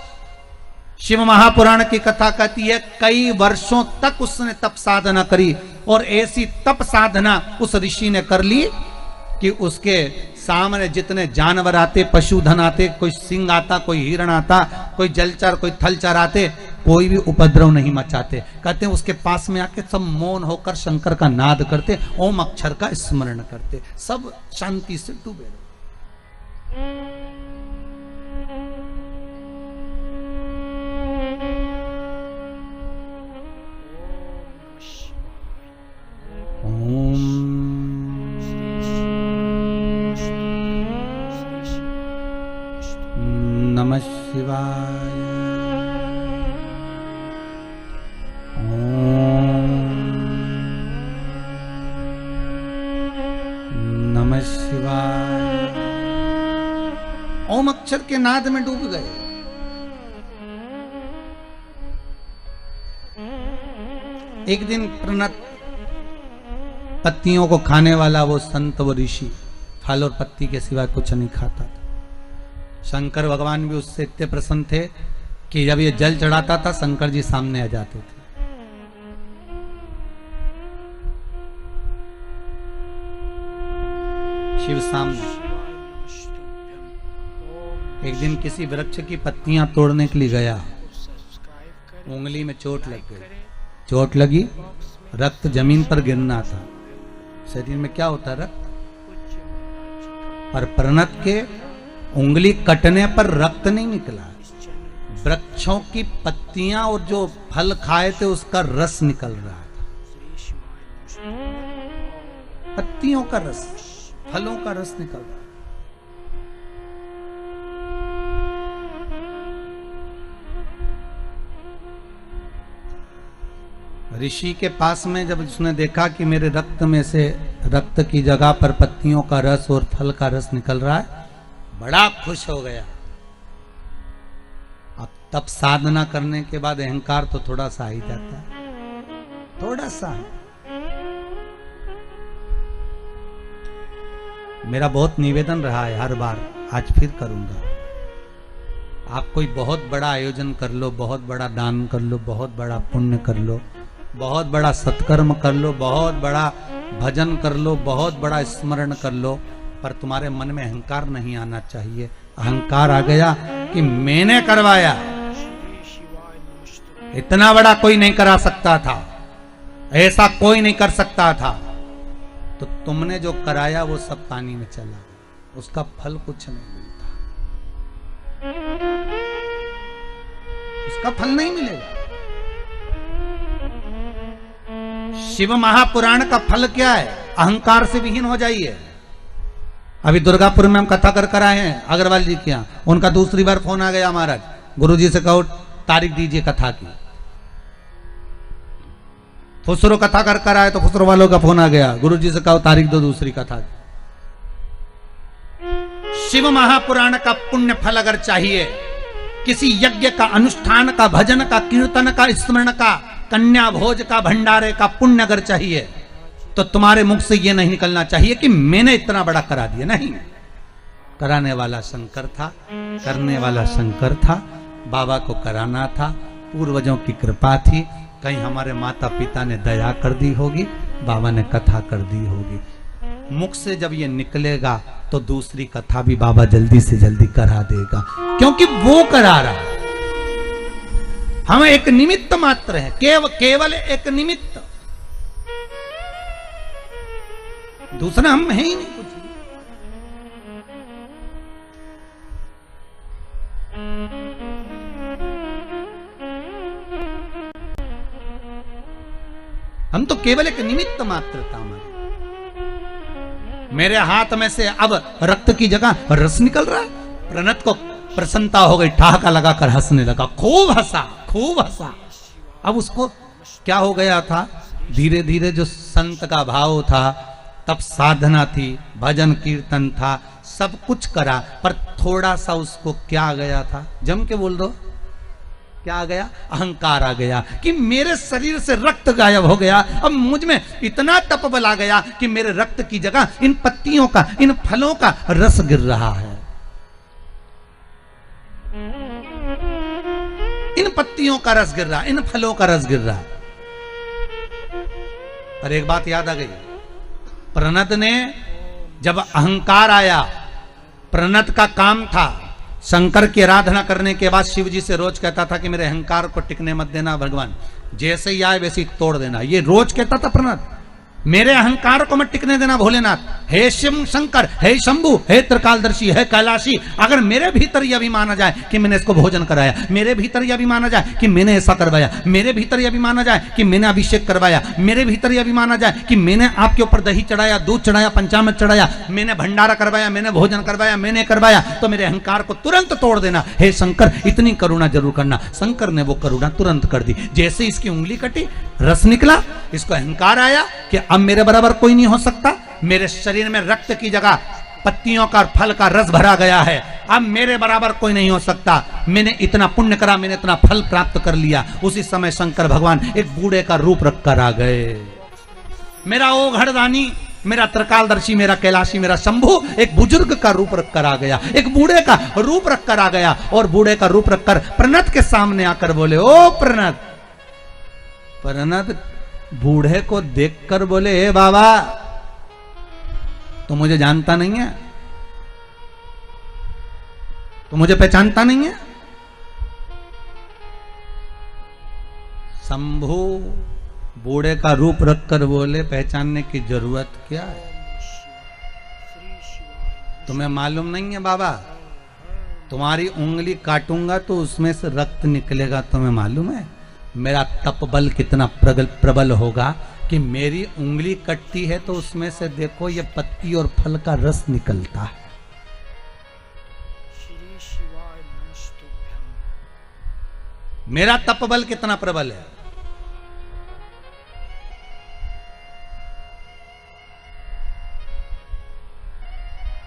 शिव महापुराण की कथा कहती है कई वर्षों तक उसने तप साधना करी, और ऐसी तप साधना उस ऋषि ने कर ली कि उसके सामने जितने जानवर आते, पशुधन आते, कोई सिंह आता, कोई हिरण आता, कोई जलचर, कोई थलचर आते, कोई भी उपद्रव नहीं मचाते। कहते हैं उसके पास में आके सब मौन होकर शंकर का नाद करते, ओम अक्षर का स्मरण करते, सब शांति से डूबे। नमः शिवाय। नमः शिवाय। ओम अक्षर के नाद में डूब गए। एक दिन प्रणत पत्तियों को खाने वाला वो संत, वो ऋषि फल और पत्ती के सिवा कुछ नहीं खाता था। शंकर भगवान भी उससे इतने प्रसन्न थे कि जब ये जल चढ़ाता था शंकर जी सामने आ जाते थे। शिव सामने। एक दिन किसी वृक्ष की पत्तियां तोड़ने के लिए गया, उंगली में चोट लग गई। चोट लगी, रक्त जमीन पर गिरना था। शरीर में क्या होता है? रक्त। पर प्रणत के उंगली कटने पर रक्त नहीं निकला, वृक्षों की पत्तियां और जो फल खाए थे उसका रस निकल रहा था। पत्तियों का रस, फलों का रस निकल रहा। ऋषि के पास में जब उसने देखा कि मेरे रक्त में से रक्त की जगह पर पत्तियों का रस और फल का रस निकल रहा है, बड़ा खुश हो गया। अब तब साधना करने के बाद अहंकार तो थोड़ा सा ही जाता है, थोड़ा सा। मेरा बहुत निवेदन रहा है हर बार, आज फिर करूंगा। आप कोई बहुत बड़ा आयोजन कर लो, बहुत बड़ा दान कर लो, बहुत बड़ा पुण्य कर लो, बहुत बड़ा सत्कर्म कर लो, बहुत बड़ा भजन कर लो, बहुत बड़ा स्मरण कर लो, पर तुम्हारे मन में अहंकार नहीं आना चाहिए। अहंकार आ गया कि मैंने करवाया, इतना बड़ा कोई नहीं करा सकता था, ऐसा कोई नहीं कर सकता था, तो तुमने जो कराया वो सब पानी में चला, उसका फल कुछ नहीं मिलता, उसका फल नहीं मिलेगा। शिव महापुराण का फल क्या है? अहंकार से विहीन हो जाइए। अभी दुर्गापुर में हम कथा कर आए हैं अग्रवाल जी के यहाँ, उनका दूसरी बार फोन आ गया, महाराज गुरुजी से कहो तारीख दीजिए कथा की। फुसरो कथा कर आए तो फुसरो वालों का फोन आ गया, गुरुजी से कहो तारीख दो दूसरी कथा की। शिव महापुराण का पुण्य फल अगर चाहिए, किसी यज्ञ का, अनुष्ठान का, भजन का, कीर्तन का, स्मरण का, कन्या भोज का, भंडारे का पुण्य अगर चाहिए, तो तुम्हारे मुख से यह नहीं निकलना चाहिए कि मैंने इतना बड़ा करा दिया। नहीं, कराने वाला शंकर था, करने वाला शंकर था, बाबा को कराना था, पूर्वजों की कृपा थी, कहीं हमारे माता पिता ने दया कर दी होगी, बाबा ने कथा कर दी होगी। मुख से जब ये निकलेगा तो दूसरी कथा भी बाबा जल्दी से जल्दी करा देगा, क्योंकि वो करा रहा है। हम एक निमित्त मात्र है, केवल एक निमित्त, दूसरा हम है ही नहीं कुछ। हम तो केवल एक निमित्त मात्र था। मेरे हाथ में से अब रक्त की जगह रस निकल रहा है। प्रणत को प्रसन्नता हो गई, ठहाका लगाकर हंसने लगा, खूब हंसा, खूब हंसा। अब उसको क्या हो गया था? धीरे धीरे जो संत का भाव था, तब साधना थी, भजन कीर्तन था, सब कुछ करा, पर थोड़ा सा उसको क्या आ गया था? जम के बोल दो, क्या आ गया? अहंकार आ गया कि मेरे शरीर से रक्त गायब हो गया। अब मुझ में इतना तपबल आ गया कि मेरे रक्त की जगह इन पत्तियों का, इन फलों का रस गिर रहा है। इन पत्तियों का रस गिर रहा है, इन फलों का रस गिर रहा है। पर एक बात याद आ गई, प्रणत ने जब अहंकार आया, प्रणत का काम था शंकर की आराधना करने के बाद शिव जी से रोज कहता था कि मेरे अहंकार को टिकने मत देना भगवान, जैसे ही आए वैसे ही तोड़ देना। ये रोज कहता था प्रणत, मेरे अहंकार को मत टिकने देना भोलेनाथ। हे शिव शंकर, हे शंभु, हे त्रिकालदर्शी, हे कैलाशी, अगर मेरे भीतर यह अभिमान आ जाए कि मैंने इसको भोजन कराया, मेरे भीतर यह अभिमान आ जाए कि मैंने ऐसा करवाया, मेरे भीतर यह अभिमान आ जाए कि मैंने अभिषेक करवाया, मेरे भीतर यह अभिमान आ जाए कि मैंने आपके ऊपर दही चढ़ाया, दूध चढ़ाया, पंचामृत चढ़ाया, मैंने भंडारा करवाया, मैंने भोजन करवाया, मैंने करवाया, तो मेरे अहंकार को तुरंत तोड़ देना। हे शंकर, इतनी करुणा जरूर करना। शंकर ने वो करुणा तुरंत कर दी। जैसे इसकी उंगली कटी, रस निकला, इसको अहंकार आया कि अब मेरे बराबर कोई नहीं हो सकता। मेरे शरीर में रक्त की जगह पत्तियों का, फल का रस भरा गया है, अब मेरे बराबर कोई नहीं हो सकता। मैंने इतना पुण्य करा, मैंने इतना फल प्राप्त कर लिया। उसी समय शंकर भगवान एक बूढ़े का रूप रखकर आ गए। मेरा ओघड़दानी, मेरा त्रिकालदर्शी, मेरा कैलाशी, मेरा शंभु एक बुजुर्ग का रूप रखकर आ गया, एक बूढ़े का रूप रखकर आ गया। और बूढ़े का रूप रखकर प्रणत के सामने आकर बोले, ओ प्रणत। प्रणत बूढ़े को देखकर बोले, हे बाबा, तो मुझे जानता नहीं है, तो मुझे पहचानता नहीं है? शंभू बूढ़े का रूप रखकर बोले, पहचानने की जरूरत क्या है? तुम्हें मालूम नहीं है बाबा, तुम्हारी उंगली काटूंगा तो उसमें से रक्त निकलेगा, तुम्हें मालूम है मेरा तप बल कितना प्रबल होगा कि मेरी उंगली कटती है तो उसमें से देखो ये पत्ती और फल का रस निकलता है। श्री शिवाय नमस्तुभ्यं। मेरा तप बल कितना प्रबल है।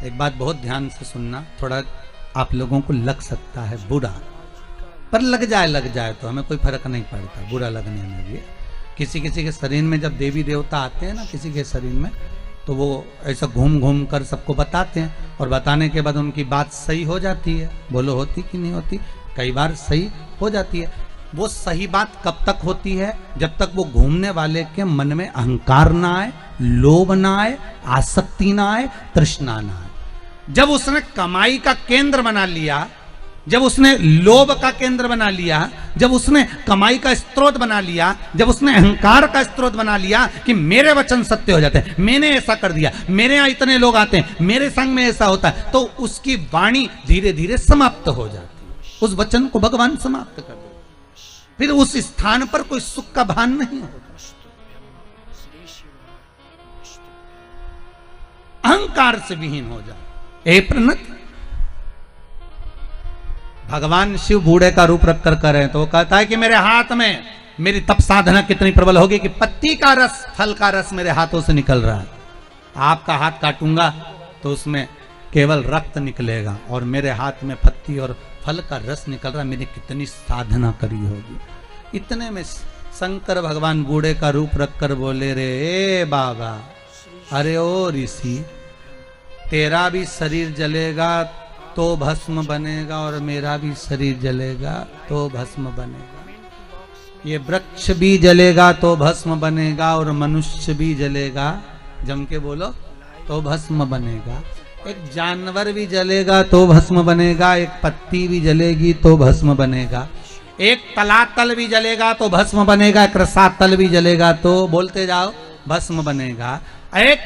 एक बात बहुत ध्यान से सुनना, थोड़ा आप लोगों को लग सकता है बुरा, पर लग जाए तो हमें कोई फर्क नहीं पड़ता बुरा लगने में भी। किसी किसी के शरीर में जब देवी देवता आते हैं ना किसी के शरीर में, तो वो ऐसा घूम घूम कर सबको बताते हैं और बताने के बाद उनकी बात सही हो जाती है। बोलो होती कि नहीं होती? कई बार सही हो जाती है। वो सही बात कब तक होती है? जब तक वो घूमने वाले के मन में अहंकार ना आए, लोभ ना आए, आसक्ति ना आए, तृष्णा ना आए। जब उसने कमाई का केंद्र बना लिया, जब उसने लोभ का केंद्र बना लिया, जब उसने कमाई का स्रोत बना लिया, जब उसने अहंकार का स्रोत बना लिया कि मेरे वचन सत्य हो जाते हैं, मैंने ऐसा कर दिया, मेरे यहाँ इतने लोग आते हैं, मेरे संग में ऐसा होता है, तो उसकी वाणी धीरे धीरे समाप्त हो जाती है। उस वचन को भगवान समाप्त कर देते, फिर उस स्थान पर कोई सुख का भान नहीं होता। श्री शिवाय नमस्तुभ्यं। अहंकार से विहीन हो जाए। ए प्रणत, भगवान शिव बूढ़े का रूप रख कर करें तो वो कहता है कि मेरे हाथ में मेरी तप साधना कितनी प्रबल होगी कि पत्ती का रस, फल का रस मेरे हाथों से निकल रहा है। आपका हाथ काटूंगा तो उसमें केवल रक्त निकलेगा और मेरे हाथ में पत्ती और फल का रस निकल रहा है। मैंने कितनी साधना करी होगी। इतने में शंकर भगवान बूढ़े का रूप रख कर बोले, रे ए बाबा, अरे ओ ऋषि, तेरा भी शरीर जलेगा तो भस्म बनेगा और मेरा भी शरीर जलेगा तो भस्म बनेगा। ये वृक्ष भी जलेगा तो भस्म बनेगा और मनुष्य भी जलेगा, जम के बोलो, तो भस्म बनेगा। एक जानवर भी जलेगा तो भस्म बनेगा, एक पत्ती भी जलेगी तो भस्म बनेगा, एक तलातल भी जलेगा तो भस्म बनेगा, एक रसातल भी जलेगा तो, बोलते जाओ, भस्म बनेगा। एक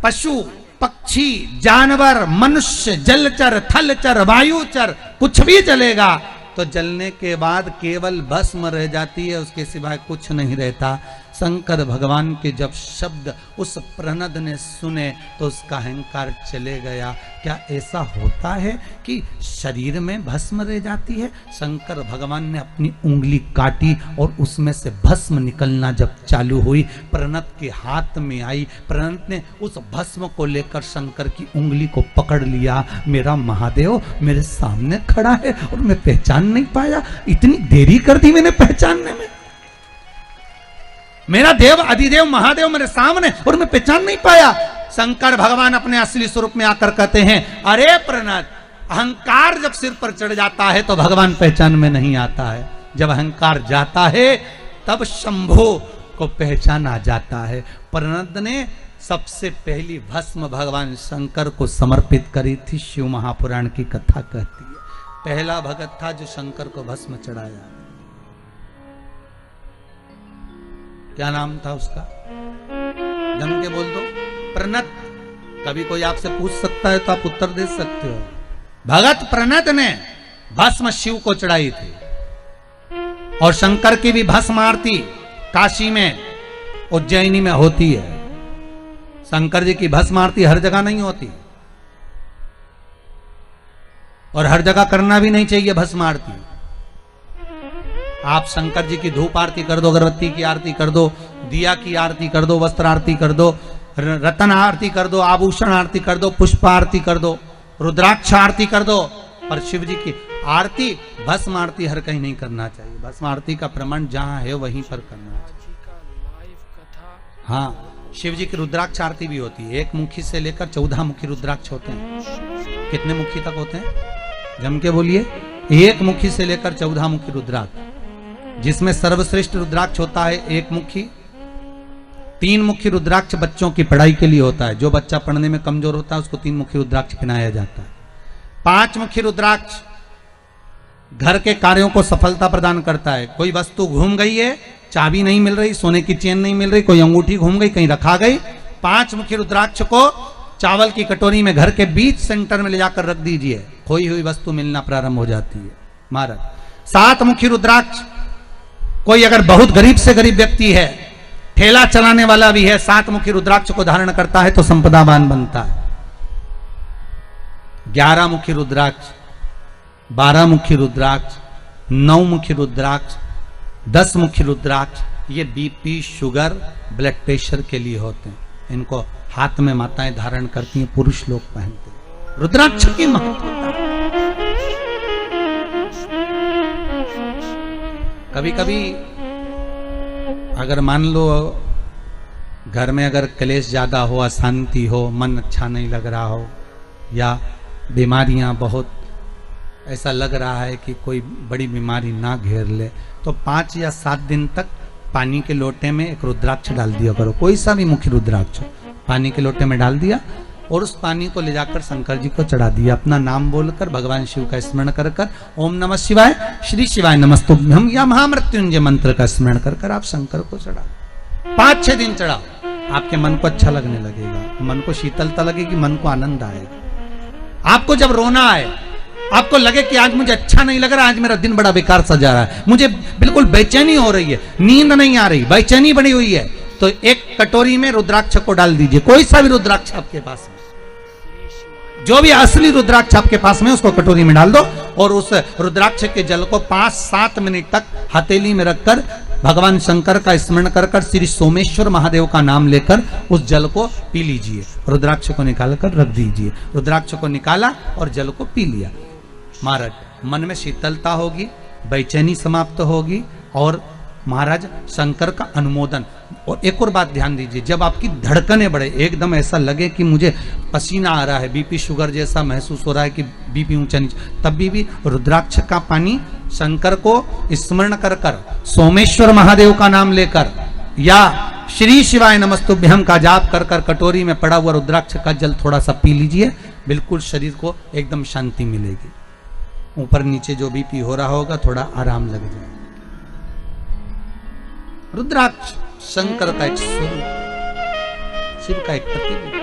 पशु, पक्षी, जानवर, मनुष्य, जलचर, थलचर, वायुचर, कुछ भी जलेगा तो जलने के बाद केवल भस्म रह जाती है, उसके सिवाय कुछ नहीं रहता। शंकर भगवान के जब शब्द उस प्रनद ने सुने तो उसका अहंकार चले गया। क्या ऐसा होता है कि शरीर में भस्म रह जाती है? शंकर भगवान ने अपनी उंगली काटी और उसमें से भस्म निकलना जब चालू हुई, प्रणत के हाथ में आई। प्रणत ने उस भस्म को लेकर शंकर की उंगली को पकड़ लिया। मेरा महादेव मेरे सामने खड़ा है और मैं पहचान नहीं पाया, इतनी देरी कर दी मैंने पहचानने में। मेरा देव अधिदेव महादेव मेरे सामने और मैं पहचान नहीं पाया। शंकर भगवान अपने असली स्वरूप में आकर कहते हैं, अरे प्रणत, अहंकार जब सिर पर चढ़ जाता है तो भगवान पहचान में नहीं आता है। जब अहंकार जाता है तब शंभो को पहचान आ जाता है। प्रणत ने सबसे पहली भस्म भगवान शंकर को समर्पित करी थी। शिव महापुराण की कथा कहती है, पहला भगत था जो शंकर को भस्म चढ़ाया। क्या नाम था उसका? जम के बोल दो, प्रणत। कभी कोई आपसे पूछ सकता है तो आप उत्तर दे सकते हो। भगत प्रणत ने भस्म शिव को चढ़ाई थी। और शंकर की भी भस्म आरती काशी में, उज्जैनी में होती है। शंकर जी की भस्म आरती हर जगह नहीं होती और हर जगह करना भी नहीं चाहिए भस्म आरती। आप शंकर जी की धूप आरती कर दो, अगरबत्ती की आरती कर दो, दिया की आरती कर दो, वस्त्र आरती कर दो, रतन आरती कर दो, आभूषण आरती कर दो, पुष्प आरती कर दो, रुद्राक्ष आरती कर दो, पर शिव जी की आरती, भस्म आरती हर कहीं नहीं करना चाहिए। भस्म आरती का प्रमाण जहां है वहीं पर करना चाहिए। हाँ, शिव जी की रुद्राक्ष आरती भी होती है। एक मुखी से लेकर 14 मुखी रुद्राक्ष होते हैं। कितने मुखी तक होते हैं? जम के बोलिए। एक मुखी से लेकर 14 मुखी रुद्राक्ष, जिसमें सर्वश्रेष्ठ रुद्राक्ष होता है एक मुखी। 3 मुखी रुद्राक्ष बच्चों की पढ़ाई के लिए होता है। जो बच्चा पढ़ने में कमजोर होता है उसको 3 मुखी रुद्राक्ष पहनाया जाता है। 5 मुखी रुद्राक्ष घर के कार्यों को सफलता प्रदान करता है। कोई वस्तु घूम गई है, चाबी नहीं मिल रही, सोने की चेन नहीं मिल रही, कोई अंगूठी घूम गई, कहीं रखा गई, 5 मुखी रुद्राक्ष को चावल की कटोरी में घर के बीच सेंटर में ले जाकर रख दीजिए, खोई हुई वस्तु मिलना प्रारंभ हो जाती है। महाराज 7 मुखी रुद्राक्ष, कोई अगर बहुत गरीब से गरीब व्यक्ति है, ठेला चलाने वाला भी है, 7 मुखी रुद्राक्ष को धारण करता है तो संपदावान बनता है। 11 मुखी रुद्राक्ष, 12 मुखी रुद्राक्ष, 9 मुखी रुद्राक्ष, 10 मुखी रुद्राक्ष, ये बीपी, शुगर, ब्लड प्रेशर के लिए होते हैं। इनको हाथ में माताएं धारण करती हैं, पुरुष लोग पहनते हैं। रुद्राक्ष की महत्वता, कभी कभी अगर मान लो घर में अगर क्लेश ज्यादा हो, अशांति हो, मन अच्छा नहीं लग रहा हो, या बीमारियां बहुत ऐसा लग रहा है कि कोई बड़ी बीमारी ना घेर ले, तो 5 या 7 दिन तक पानी के लोटे में एक रुद्राक्ष डाल दिया करो, कोई सा भी मुख्य रुद्राक्ष पानी के लोटे में डाल दिया और उस पानी को ले जाकर शंकर जी को चढ़ा दिया। अपना नाम बोलकर भगवान शिव का स्मरण कर कर ओम नमः शिवाय, श्री शिवाय नमस्तुभ्यं या महामृत्युंजय मंत्र का स्मरण कर कर आप शंकर को चढ़ा 5-6 दिन चढ़ाओ, आपके मन को अच्छा लगने लगेगा, मन को शीतलता लगेगी, मन को आनंद आएगा। आपको जब रोना आए, आपको लगे कि आज मुझे अच्छा नहीं लग रहा, आज मेरा दिन बड़ा बेकार सा जा रहा है, मुझे बिल्कुल बेचैनी हो रही है, नींद नहीं आ रही, बेचैनी बनी हुई है, तो एक कटोरी में रुद्राक्ष को डाल दीजिए, कोई सा भी रुद्राक्ष आपके पास में, जो भी असली रुद्राक्ष आपके पास में उसको कटोरी में डाल दो और उस रुद्राक्ष के जल को 5-7 मिनट तक हथेली में रखकर भगवान शंकर का स्मरण कर कर श्री सोमेश्वर महादेव का नाम लेकर उस जल को पी लीजिए। रुद्राक्ष को निकाल कर रख दीजिए, रुद्राक्ष को निकाला और जल को पी लिया। महाराज मन में शीतलता होगी, बेचैनी समाप्त होगी और महाराज शंकर का अनुमोदन। और एक और बात ध्यान दीजिए, जब आपकी धड़कनें बढ़े, एकदम ऐसा लगे कि मुझे पसीना आ रहा है, बीपी शुगर जैसा महसूस हो रहा है कि बीपी ऊंचा नीचे, तब भी रुद्राक्ष का पानी शंकर को स्मरण कर कर, सोमेश्वर महादेव का नाम लेकर या श्री शिवाय नमस्तुभ्यं का जाप कर कर कटोरी में पड़ा हुआ रुद्राक्ष का जल थोड़ा सा पी लीजिए, बिल्कुल शरीर को एकदम शांति मिलेगी। ऊपर नीचे जो बीपी हो रहा होगा थोड़ा आराम लग जाएगा। रुद्राक्ष शंकर का एक स्वरूप, शिव का एक प्रतिबिंब।